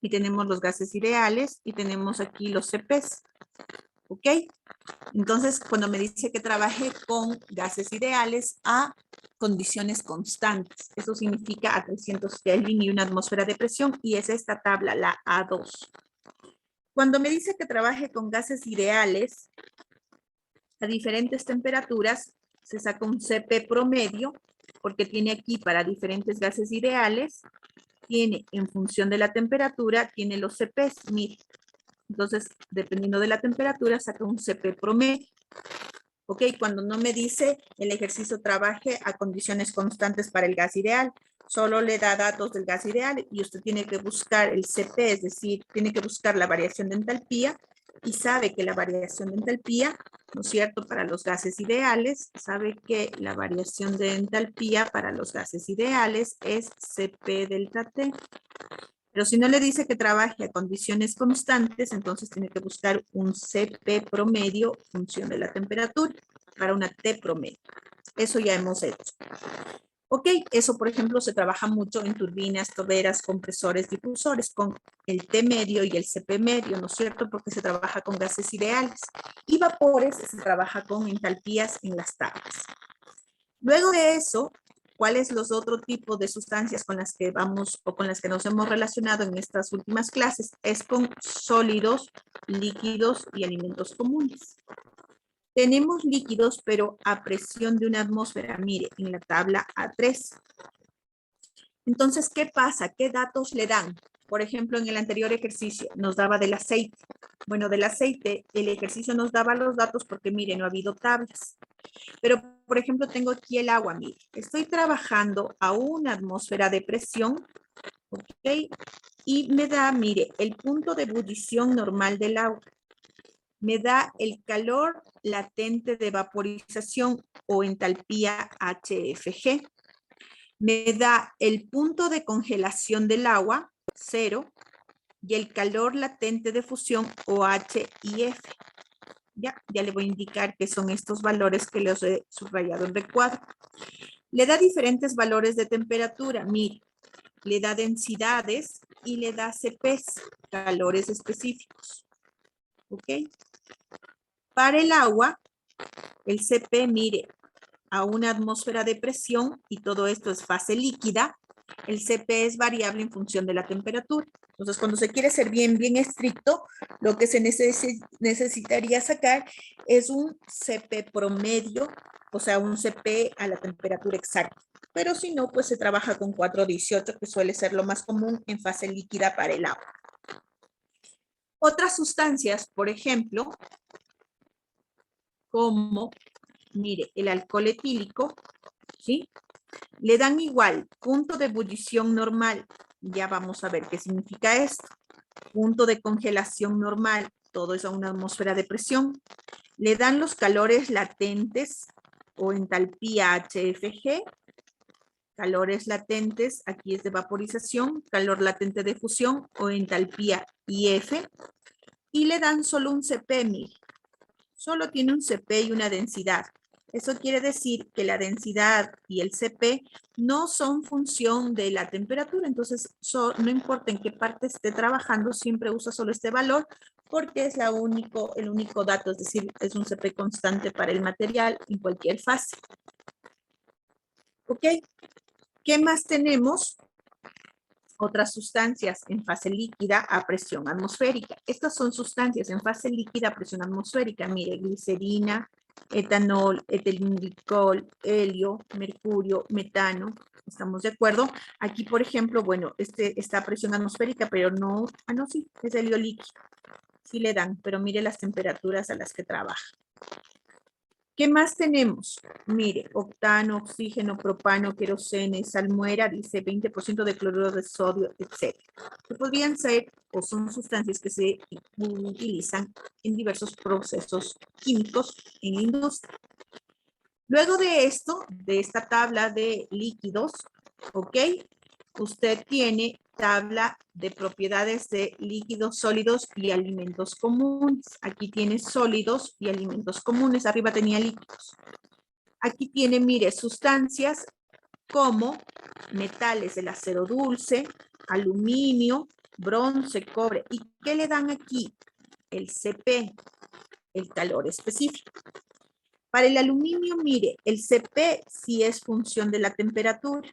Y tenemos los gases ideales y tenemos aquí los CPs. ¿Ok? Entonces, cuando me dice que trabaje con gases ideales a condiciones constantes, eso significa a 300 Kelvin y una atmósfera de presión, y es esta tabla, la A2. Cuando me dice que trabaje con gases ideales a diferentes temperaturas, se saca un CP promedio, porque tiene aquí para diferentes gases ideales, tiene en función de la temperatura, tiene los CPs, mire. Entonces, dependiendo de la temperatura, saca un CP promedio. Ok, cuando no me dice el ejercicio trabaje a condiciones constantes para el gas ideal, solo le da datos del gas ideal y usted tiene que buscar el CP, es decir, tiene que buscar la variación de entalpía y sabe que la variación de entalpía, ¿no es cierto?, para los gases ideales, sabe que la variación de entalpía para los gases ideales es CP delta T. Pero si no le dice que trabaje a condiciones constantes, entonces tiene que buscar un CP promedio función de la temperatura para una T promedio. Eso ya hemos hecho. Ok, eso por ejemplo se trabaja mucho en turbinas, toberas, compresores, difusores con el T medio y el CP medio, ¿no es cierto? Porque se trabaja con gases ideales. Y vapores se trabaja con entalpías en las tablas. Luego de eso, ¿cuáles los otros tipos de sustancias con las que vamos o con las que nos hemos relacionado en estas últimas clases? Es con sólidos, líquidos y alimentos comunes. Tenemos líquidos, pero a presión de una atmósfera. Mire, en la tabla A3. Entonces, ¿qué pasa? ¿Qué datos le dan? Por ejemplo, en el anterior ejercicio nos daba del aceite. Bueno, del aceite, el ejercicio nos daba los datos porque, mire, no ha habido tablas. Pero, por ejemplo, tengo aquí el agua, mire. Estoy trabajando a una atmósfera de presión, ¿ok? Y me da, mire, el punto de ebullición normal del agua. Me da el calor latente de vaporización o entalpía HFG. Me da el punto de congelación del agua, 0, y el calor latente de fusión o HIF. Ya le voy a indicar qué son estos valores que les he subrayado en recuadro. Le da diferentes valores de temperatura. Mire, le da densidades y le da CPs, calores específicos. ¿Ok? Para el agua, el CP, mire, a una atmósfera de presión, y todo esto es fase líquida, el CP es variable en función de la temperatura. Entonces, cuando se quiere ser bien estricto, lo que se necesitaría sacar es un CP promedio, o sea, un CP a la temperatura exacta. Pero si no, pues se trabaja con 418, que suele ser lo más común en fase líquida para el agua. Otras sustancias, por ejemplo, como, mire, el alcohol etílico, ¿sí? Le dan igual, punto de ebullición normal. Ya vamos a ver qué significa esto. Punto de congelación normal, todo es a una atmósfera de presión. Le dan los calores latentes o entalpía HFG. Calores latentes, aquí es de vaporización, calor latente de fusión o entalpía IF. Y le dan solo un CP, mire. Solo tiene un CP y una densidad. Eso quiere decir que la densidad y el CP no son función de la temperatura, entonces no importa en qué parte esté trabajando, siempre usa solo este valor porque es el único dato, es decir, es un CP constante para el material en cualquier fase. ¿Ok? ¿Qué más tenemos? Otras sustancias en fase líquida a presión atmosférica. Estas son sustancias en fase líquida a presión atmosférica. Mire, glicerina, etanol, etilenglicol, helio, mercurio, metano. ¿Estamos de acuerdo? Aquí, por ejemplo, bueno, está a presión atmosférica, pero no, no, sí, es helio líquido. Sí le dan, pero mire las temperaturas a las que trabaja. ¿Qué más tenemos? Mire, octano, oxígeno, propano, querosene, salmuera, dice 20% de cloruro de sodio, etc. Que podrían ser o son sustancias que se utilizan en diversos procesos químicos en la industria. Luego de esto, de esta tabla de líquidos, ¿ok? Usted tiene tabla de propiedades de líquidos, sólidos y alimentos comunes. Aquí tiene sólidos y alimentos comunes. Arriba tenía líquidos. Aquí tiene, mire, sustancias como metales, el acero dulce, aluminio, bronce, cobre. ¿Y qué le dan aquí? El CP, el calor específico. Para el aluminio, mire, el CP sí es función de la temperatura.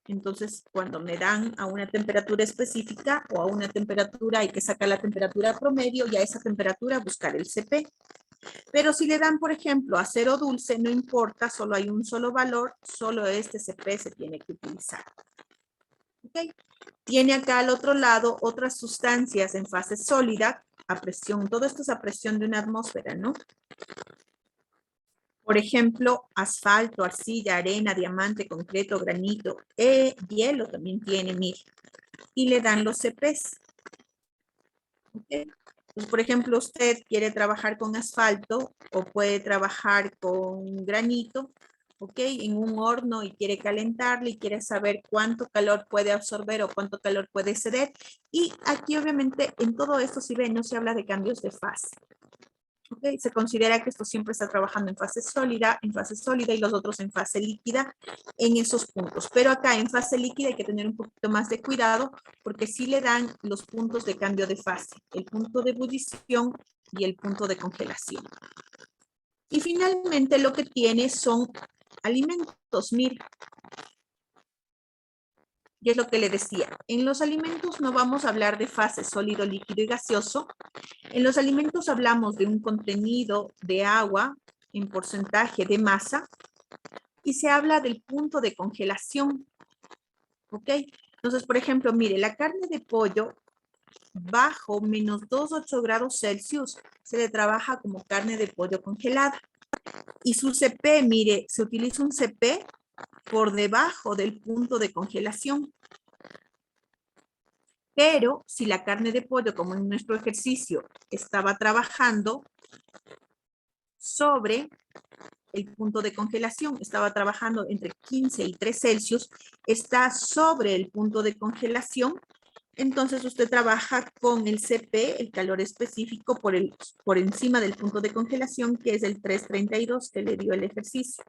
Entonces, cuando me dan a una temperatura específica o a una temperatura, hay que sacar la temperatura promedio y a esa temperatura buscar el CP. Pero si le dan, por ejemplo, acero dulce, no importa, solo hay un solo valor, solo este CP se tiene que utilizar. ¿Okay? Tiene acá al otro lado otras sustancias en fase sólida a presión. Todo esto es a presión de una atmósfera, ¿no? Por ejemplo, asfalto, arcilla, arena, diamante, concreto, granito, hielo también tiene, mire. Y le dan los CPs. ¿Okay? Pues, por ejemplo, usted quiere trabajar con asfalto o puede trabajar con granito ¿ok? En un horno y quiere calentarle y quiere saber cuánto calor puede absorber o cuánto calor puede ceder. Y aquí obviamente en todo esto, si ven, no se habla de cambios de fase. ¿Okay? Se considera que esto siempre está trabajando en fase sólida y los otros en fase líquida en esos puntos. Pero acá en fase líquida hay que tener un poquito más de cuidado porque sí le dan los puntos de cambio de fase, el punto de ebullición y el punto de congelación. Y finalmente lo que tiene son alimentos, mire. Y es lo que le decía, en los alimentos no vamos a hablar de fase sólido, líquido y gaseoso. En los alimentos hablamos de un contenido de agua en porcentaje de masa y se habla del punto de congelación. ¿Ok? Entonces, por ejemplo, mire, la carne de pollo bajo menos 2,8 grados Celsius se le trabaja como carne de pollo congelada. Y su CP, mire, se utiliza un CP por debajo del punto de congelación. Pero si la carne de pollo, como en nuestro ejercicio, estaba trabajando sobre el punto de congelación, estaba trabajando entre 15 y 3 Celsius, está sobre el punto de congelación, entonces usted trabaja con el CP, el calor específico, por encima del punto de congelación, que es el 332 que le dio el ejercicio.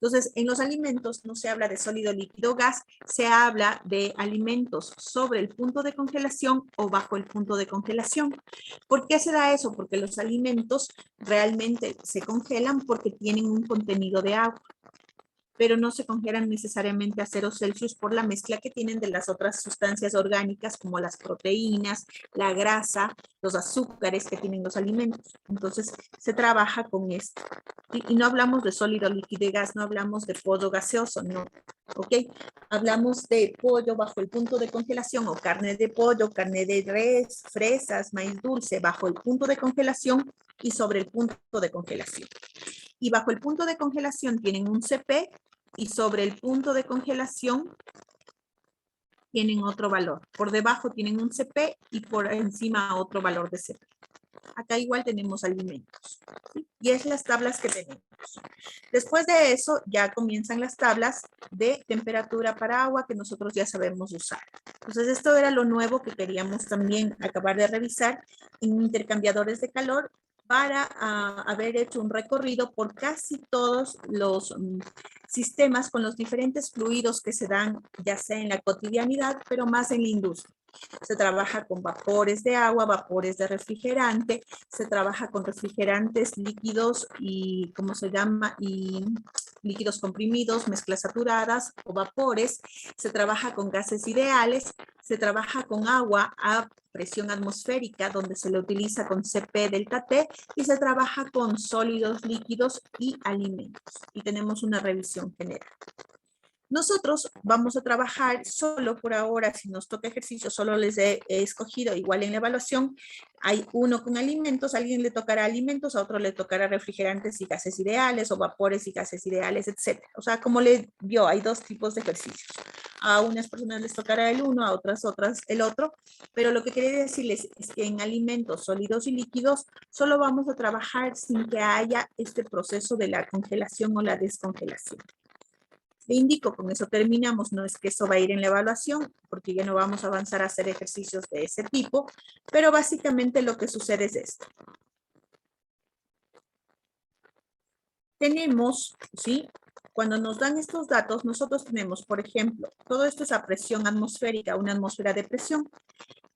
Entonces, en los alimentos no se habla de sólido, líquido, gas, se habla de alimentos sobre el punto de congelación o bajo el punto de congelación. ¿Por qué se da eso? Porque los alimentos realmente se congelan porque tienen un contenido de agua, pero no se congelan necesariamente a 0 Celsius por la mezcla que tienen de las otras sustancias orgánicas como las proteínas, la grasa, los azúcares que tienen los alimentos. Entonces, se trabaja con esto. Y no hablamos de sólido, líquido y gas, no hablamos de pollo gaseoso, no. ¿Ok? Hablamos de pollo bajo el punto de congelación o carne de pollo, carne de res, fresas, maíz dulce, bajo el punto de congelación y sobre el punto de congelación. Y bajo el punto de congelación tienen un CP y sobre el punto de congelación tienen otro valor. Por debajo tienen un CP y por encima otro valor de CP. Acá igual tenemos alimentos, ¿sí? Y es las tablas que tenemos. Después de eso ya comienzan las tablas de temperatura para agua que nosotros ya sabemos usar. Entonces esto era lo nuevo que queríamos también acabar de revisar en intercambiadores de calor para haber hecho un recorrido por casi todos los sistemas con los diferentes fluidos que se dan ya sea en la cotidianidad, pero más en la industria. Se trabaja con vapores de agua, vapores de refrigerante, se trabaja con refrigerantes líquidos y, ¿cómo se llama? Y líquidos comprimidos, mezclas saturadas o vapores, se trabaja con gases ideales, se trabaja con agua a presión atmosférica, donde se le utiliza con CP delta T, y se trabaja con sólidos, líquidos y alimentos. Y tenemos una revisión general. Nosotros vamos a trabajar solo por ahora, si nos toca ejercicio, solo les he escogido, igual en la evaluación, hay uno con alimentos, a alguien le tocará alimentos, a otro le tocará refrigerantes y gases ideales, o vapores y gases ideales, etc. O sea, como le dio, hay dos tipos de ejercicios. A unas personas les tocará el uno, a otras el otro, pero lo que quería decirles es que en alimentos sólidos y líquidos solo vamos a trabajar sin que haya este proceso de la congelación o la descongelación. Le indico, con eso terminamos, no es que eso va a ir en la evaluación, porque ya no vamos a avanzar a hacer ejercicios de ese tipo, pero básicamente lo que sucede es esto. Tenemos, ¿sí? Cuando nos dan estos datos, nosotros tenemos, por ejemplo, todo esto es a presión atmosférica, una atmósfera de presión.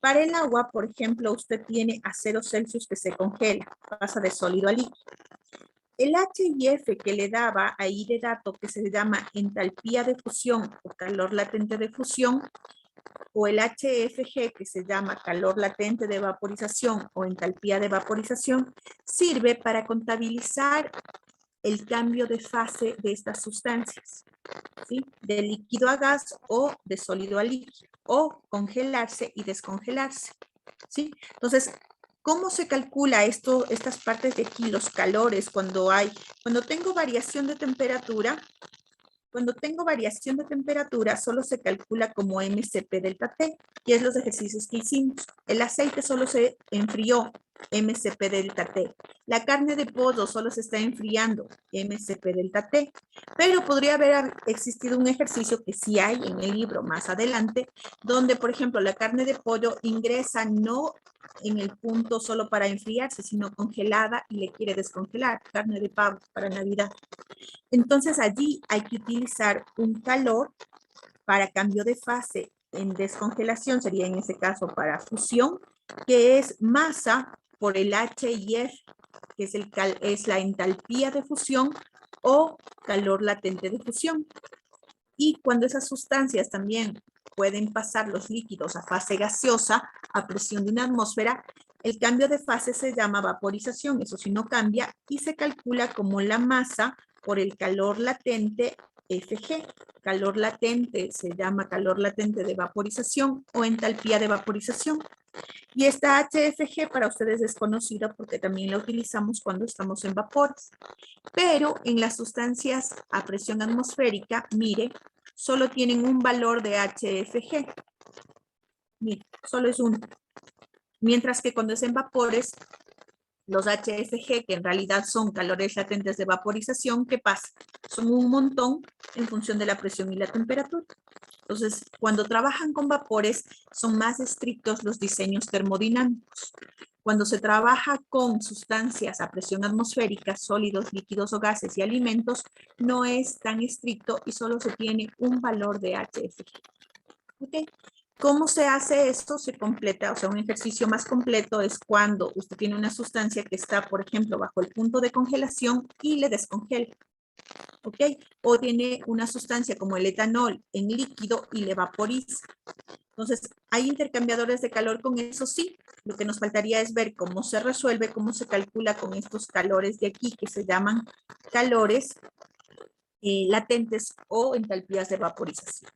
Para el agua, por ejemplo, usted tiene a 0 Celsius que se congela, pasa de sólido a líquido. El H y F que le daba ahí de dato que se llama entalpía de fusión o calor latente de fusión, o el HFG que se llama calor latente de vaporización o entalpía de vaporización, sirve para contabilizar el cambio de fase de estas sustancias, ¿sí? De líquido a gas o de sólido a líquido, o congelarse y descongelarse, ¿sí? Entonces, ¿cómo se calcula estas partes de aquí, los calores, cuando tengo variación de temperatura? Cuando tengo variación de temperatura, solo se calcula como MCP delta T, que es los ejercicios que hicimos. El aceite solo se enfrió, MCP delta T. La carne de pollo solo se está enfriando, MCP delta T. Pero podría haber existido un ejercicio que sí hay en el libro más adelante, donde, por ejemplo, la carne de pollo ingresa no en el punto solo para enfriarse, sino congelada y le quiere descongelar, carne de pavo para Navidad. Entonces allí hay que utilizar un calor para cambio de fase en descongelación, sería en ese caso para fusión, que es masa por el H y F, que es la entalpía de fusión o calor latente de fusión. Y cuando esas sustancias también pueden pasar los líquidos a fase gaseosa a presión de una atmósfera, el cambio de fase se llama vaporización, eso sí no cambia, y se calcula como la masa por el calor latente Fg. Calor latente se llama calor latente de vaporización o entalpía de vaporización. Y esta HFG para ustedes es conocida porque también la utilizamos cuando estamos en vapores. Pero en las sustancias a presión atmosférica, mire, solo tienen un valor de HFG. Mire, solo es uno. Mientras que cuando es en vapores, los HFG, que en realidad son calores latentes de vaporización, ¿qué pasa? Son un montón en función de la presión y la temperatura. Entonces, cuando trabajan con vapores, son más estrictos los diseños termodinámicos. Cuando se trabaja con sustancias a presión atmosférica, sólidos, líquidos o gases y alimentos, no es tan estricto y solo se tiene un valor de HFG. ¿Ok? ¿Cómo se hace esto? Se completa, o sea, un ejercicio más completo es cuando usted tiene una sustancia que está, por ejemplo, bajo el punto de congelación y le descongela. ¿Ok? O tiene una sustancia como el etanol en líquido y le vaporiza. Entonces, ¿hay intercambiadores de calor con eso? Sí. Lo que nos faltaría es ver cómo se resuelve, cómo se calcula con estos calores de aquí que se llaman calores latentes o entalpías de vaporización.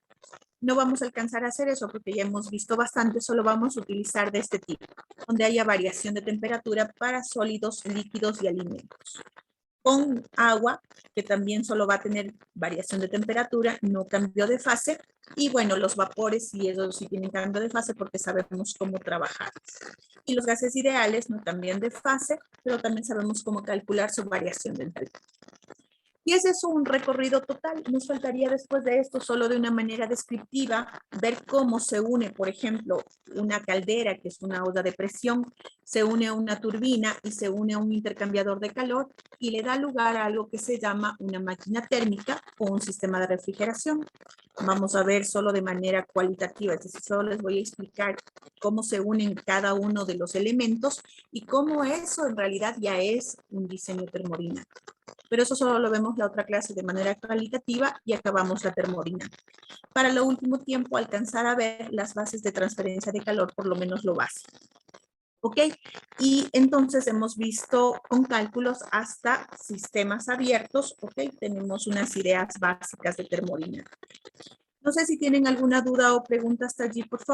No vamos a alcanzar a hacer eso porque ya hemos visto bastante, solo vamos a utilizar de este tipo, donde haya variación de temperatura para sólidos, líquidos y alimentos. Con agua, que también solo va a tener variación de temperatura, no cambio de fase, y bueno, los vapores y ellos sí tienen cambio de fase porque sabemos cómo trabajar. Y los gases ideales no cambian de fase, pero también sabemos cómo calcular su variación de enthalpía. Y es eso un recorrido total. Nos faltaría después de esto, solo de una manera descriptiva, ver cómo se une, por ejemplo, una caldera, que es una olla de presión, se une a una turbina y se une a un intercambiador de calor y le da lugar a algo que se llama una máquina térmica o un sistema de refrigeración. Vamos a ver solo de manera cualitativa, es decir, solo les voy a explicar cómo se unen cada uno de los elementos y cómo eso en realidad ya es un diseño termodinámico. Pero eso solo lo vemos la otra clase de manera cualitativa y acabamos la termodinámica. Para el último tiempo, alcanzar a ver las bases de transferencia de calor, por lo menos lo básico. ¿Ok? Y entonces hemos visto con cálculos hasta sistemas abiertos. ¿Ok? Tenemos unas ideas básicas de termodinámica. No sé si tienen alguna duda o pregunta hasta allí, por favor.